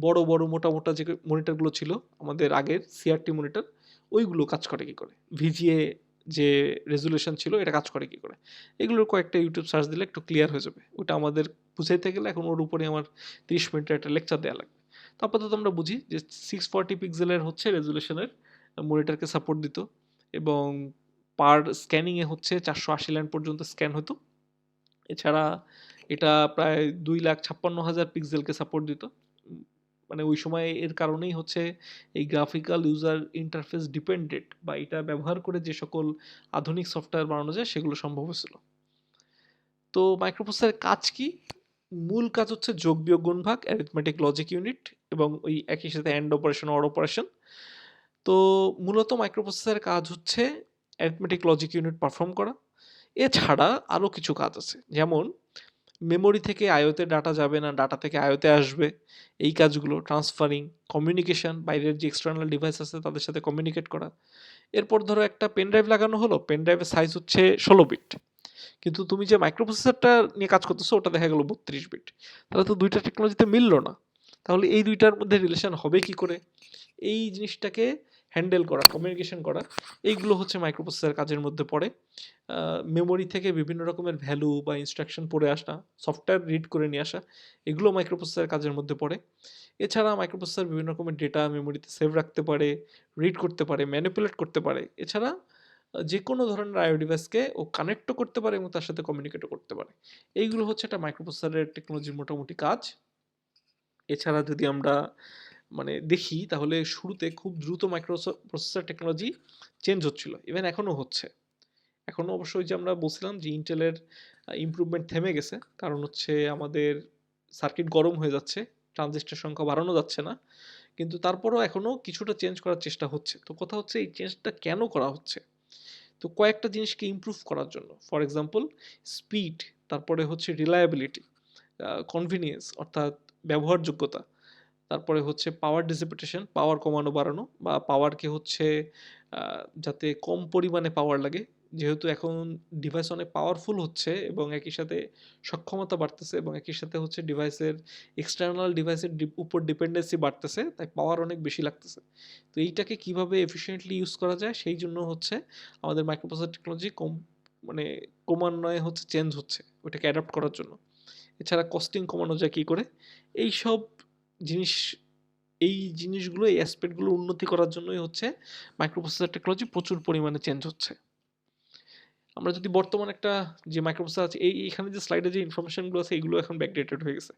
S1: বড় বড় মোটা মোটা যে মনিটরগুলো ছিল আমাদের আগের সিআরটি মনিটর, ওইগুলো কাজ করে কী করে, ভিজিএ যে রেজুলেশন ছিল এটা কাজ করে কী করে, এগুলোর কয়েকটা ইউটিউব সার্চ দিলে একটু ক্লিয়ার হয়ে যাবে। ওটা আমাদের বুঝাইতে গেলে এখন ওর উপরে আমার 30 মিনিটের একটা লেকচার দেওয়া লাগবে। তো আপাতত আমরা বুঝি যে 640 পিক্সেলের হচ্ছে রেজুলেশনের মনিটরকে সাপোর্ট দিত, এবং পার স্ক্যানিংয়ে হচ্ছে 480 লাইন পর্যন্ত স্ক্যান হতো। এছাড়া এটা প্রায় 2,56,000 পিক্সেলকে সাপোর্ট দিত। মানে ওই সময় এর কারণেই হচ্ছে এই গ্রাফিক্যাল ইউজার ইন্টারফেস ডিপেন্ডেন্ট বা এটা ব্যবহার করে যে সকল আধুনিক সফটওয়্যার বানানো যায় সেগুলো সম্ভব হয়েছিল। তো মাইক্রোপ্রসেসরের কাজ কি? মূল কাজ হচ্ছে যোগ বিয়োগ গুণ ভাগ, অ্যারিথমেটিক লজিক ইউনিট, এবং ওই একই সাথে অ্যান্ড অপারেশন, অর অপারেশন। তো মূলত মাইক্রোপ্রসেসরের কাজ হচ্ছে অ্যারিথমেটিক লজিক ইউনিট পারফর্ম করা। এছাড়া আরও কিছু কাজ আছে, যেমন মেমোরি থেকে আইওতে ডাটা যাবে না, ডাটা থেকে আইওতে আসবে, এই কাজগুলো ট্রান্সফারিং, কমিউনিকেশন, বাইরের যে এক্সটার্নাল ডিভাইস আছে তাদের সাথে কমিউনিকেট করা। এরপর ধরো একটা পেন ড্রাইভ লাগানো হলো, পেন ড্রাইভের সাইজ হচ্ছে 16 বিট, কিন্তু তুমি যে মাইক্রোপ্রসেসরটা নিয়ে কাজ করতেছো ওটা দেখা গেল 32 বিট, তাহলে তো দুইটা টেকনোলজিতে মিললো না। তাহলে এই দুইটার মধ্যে রিলেশন হবে কি করে, এই জিনিসটাকে হ্যান্ডেল করা, কমিউনিকেশন করা, এইগুলো হচ্ছে মাইক্রোপ্রসেসর কাজের মধ্যে পড়ে। মেমোরি থেকে বিভিন্ন রকমের ভ্যালু বা ইনস্ট্রাকশন পড়ে আসা, সফটওয়্যার রিড করে নিয়ে আসা, এগুলো মাইক্রোপ্রসেসর কাজের মধ্যে পড়ে। এছাড়া মাইক্রোপ্রসেসর বিভিন্ন রকমের ডেটা মেমোরিতে সেভ রাখতে পারে, রিড করতে পারে, ম্যানিপুলেট করতে পারে। এছাড়া যে কোনো ধরনের আইও ডিভাইসকে ও কানেক্টও করতে পারে এবং তার সাথে কমিউনিকেটও করতে পারে। এইগুলো হচ্ছে একটা মাইক্রোপ্রসেসরের টেকনোলজির মোটামুটি কাজ। এছাড়া যদি আমরা মানে দেখি তাহলে শুরুতে খুব দ্রুত প্রসেসর টেকনোলজি চেঞ্জ হচ্ছিল, ইভেন এখনও হচ্ছে। এখনও অবশ্যই যে আমরা বলছিলাম যে ইন্টেলের ইমপ্রুভমেন্ট থেমে গেছে, কারণ হচ্ছে আমাদের সার্কিট গরম হয়ে যাচ্ছে, ট্রানজিস্টর সংখ্যা বাড়ানো যাচ্ছে না, কিন্তু তারপরও এখনও কিছুটা চেঞ্জ করার চেষ্টা হচ্ছে। তো কথা হচ্ছে এই চেঞ্জটা কেন করা হচ্ছে, তো কয়েকটা জিনিসকে ইমপ্রুভ করার জন্য। ফর এক্সাম্পল স্পিড, তারপরে হচ্ছে রিলায়েবিলিটি, কনভিনিয়েন্স অর্থাৎ ব্যবহারযোগ্যতা, তারপরে হচ্ছে পাওয়ার ডিসিপেটেশন, পাওয়ার কমানো বাড়ানো, বা পাওয়ারকে হচ্ছে যাতে কম পরিমাণে পাওয়ার লাগে, যেহেতু এখন ডিভাইস অনেক পাওয়ারফুল হচ্ছে এবং একই সাথে সক্ষমতা বাড়তেছে, এবং একই সাথে হচ্ছে ডিভাইসের এক্সটার্নাল ডিভাইসের উপর ডিপেন্ডেন্সি বাড়তেছে, তাই পাওয়ার অনেক বেশি লাগতেছে। তো এইটাকে কিভাবে এফিশিয়েন্টলি ইউজ করা যায় সেই জন্য হচ্ছে আমাদের মাইক্রোপ্রসেসর টেকনোলজি মানে ক্রমান্বয়ে হচ্ছে চেঞ্জ হচ্ছে ওইটাকে অ্যাডাপ্ট করার জন্য। এছাড়া কস্টিং কমানো যায় কী করে? এইসব জিনিস এই জিনিসগুলো এই অ্যাসপেক্টগুলো উন্নতি করার জন্যই হচ্ছে মাইক্রোপ্রসেসর টেকনোলজি প্রচুর পরিমাণে চেঞ্জ হচ্ছে। আমরা যদি বর্তমান একটা যে মাইক্রোপ্রসেসর আছে এইখানে যে স্লাইডে যে ইনফরমেশনগুলো আছে এগুলো এখন ব্যাকডেটেড হয়ে গেছে।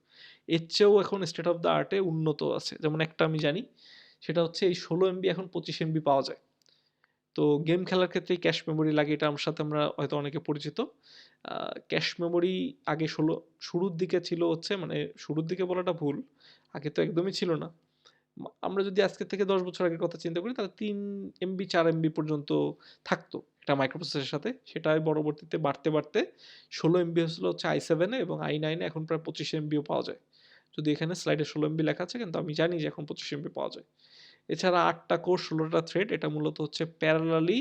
S1: এর চেয়েও এখন স্টেট অফ দ্য আর্টে উন্নত আছে। যেমন একটা আমি জানি সেটা হচ্ছে এই 16 এমবি এখন 25 এমবি পাওয়া যায়। তো গেম খেলার ক্ষেত্রে ক্যাশ মেমোরি লাগে, এটা আমার সাথে আমরা হয়তো অনেকে পরিচিত। ক্যাশ মেমোরি আগে শুরুর দিকে ছিল হচ্ছে মানে শুরুর দিকে বলাটা ভুল। আগে তো একদমই ছিল না। আমরা যদি আজকে থেকে 10 বছর আগের কথা চিন্তা করি তাহলে 3 এমবি 4 এমবি পর্যন্ত থাকতো একটা মাইক্রোপ্রসেসরের সাথে। সেটাই পরবর্তীতে বাড়তে 16 এমবি হচ্ছিল হচ্ছে i7 এ এবং i9 এ এখন প্রায় 25 এমবিও পাওয়া যায়। যদি এখানে স্লাইডে 16 এমবি লেখা আছে কিন্তু আমি জানি যে এখন 25 এমবি পাওয়া যায়। এছাড়া 8 টা কোর 16 টা থ্রেড, এটা মূলত হচ্ছে প্যারালালি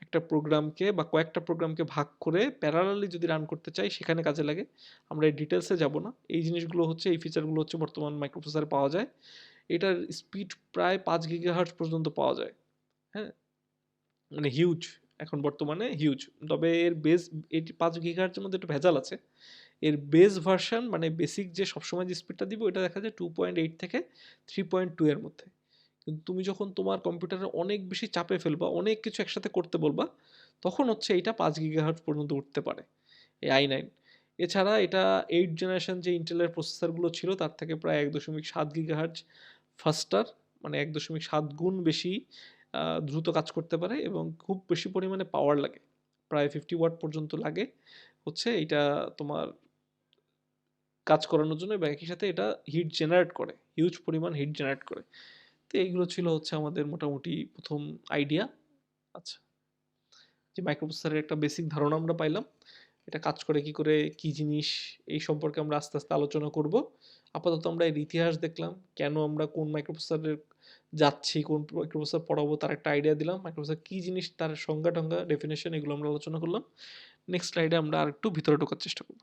S1: একটা প্রোগ্রামকে বা কয়েকটা প্রোগ্রামকে ভাগ করে প্যারালালি যদি রান করতে চাই সেখানে কাজে লাগে। আমরা এই ডিটেইলসে যাব না। এই জিনিসগুলো হচ্ছে এই ফিচারগুলো হচ্ছে বর্তমান মাইক্রোপ্রসেসরে পাওয়া যায়। এটার স্পিড প্রায় 5 গিগাহার্টজ পর্যন্ত পাওয়া যায়। হ্যাঁ? মানে হিউজ, এখন বর্তমানে হিউজ। তবে এর বেস 5 গিগাহার্টজের মধ্যে একটু ভেজাল আছে। এর বেস ভার্সন মানে বেসিক যে সবসময় যে স্পিডটা দিবে ওটা দেখা যায় 2.8 থেকে 3.2 এর মধ্যে। কিন্তু তুমি যখন তোমার কম্পিউটারে অনেক বেশি চাপে ফেলবা, অনেক কিছু একসাথে করতে বলবা, তখন হচ্ছে এইটা 5 গিগাহার্টজ পর্যন্ত উঠতে পারে, এই i9। এছাড়া এটা 8 জেনারেশন যে ইন্টেলের প্রসেসরগুলো ছিল তার থেকে প্রায় 1.7 গিগাহার্টজ ফাস্টার, মানে 1.7 গুণ বেশি দ্রুত কাজ করতে পারে এবং খুব বেশি পরিমাণে পাওয়ার লাগে। প্রায় 50 ওয়াট পর্যন্ত লাগে হচ্ছে এইটা তোমার কাজ করানোর জন্য, এবং একই সাথে এটা হিট জেনারেট করে, হিউজ পরিমাণ হিট জেনারেট করে। তো এইগুলো ছিল হচ্ছে আমাদের মোটামুটি ১ম আইডিয়া। আচ্ছা, যে মাইক্রোপ্রসেসরের একটা বেসিক ধারণা আমরা পাইলাম। এটা কাজ করে কি করে, কি জিনিস, এই সম্পর্কে আমরা আস্তে, আস্তে আলোচনা করব। আপাতত আমরা এর ইতিহাস দেখলাম। কেন আমরা কোন মাইক্রোপ্রসেসরে যাচ্ছি, কোন মাইক্রোপ্রসেসর পড়াবো তার একটা আইডিয়া দিলাম। মাইক্রোপ্রসেসর কি জিনিস, তার সংজ্ঞা-টংজ্ঞা, ডেফিনিশন এগুলো আমরা আলোচনা করলাম। নেক্সট স্লাইডে আমরা আরেকটু ভিতরে ঢোকার চেষ্টা করব।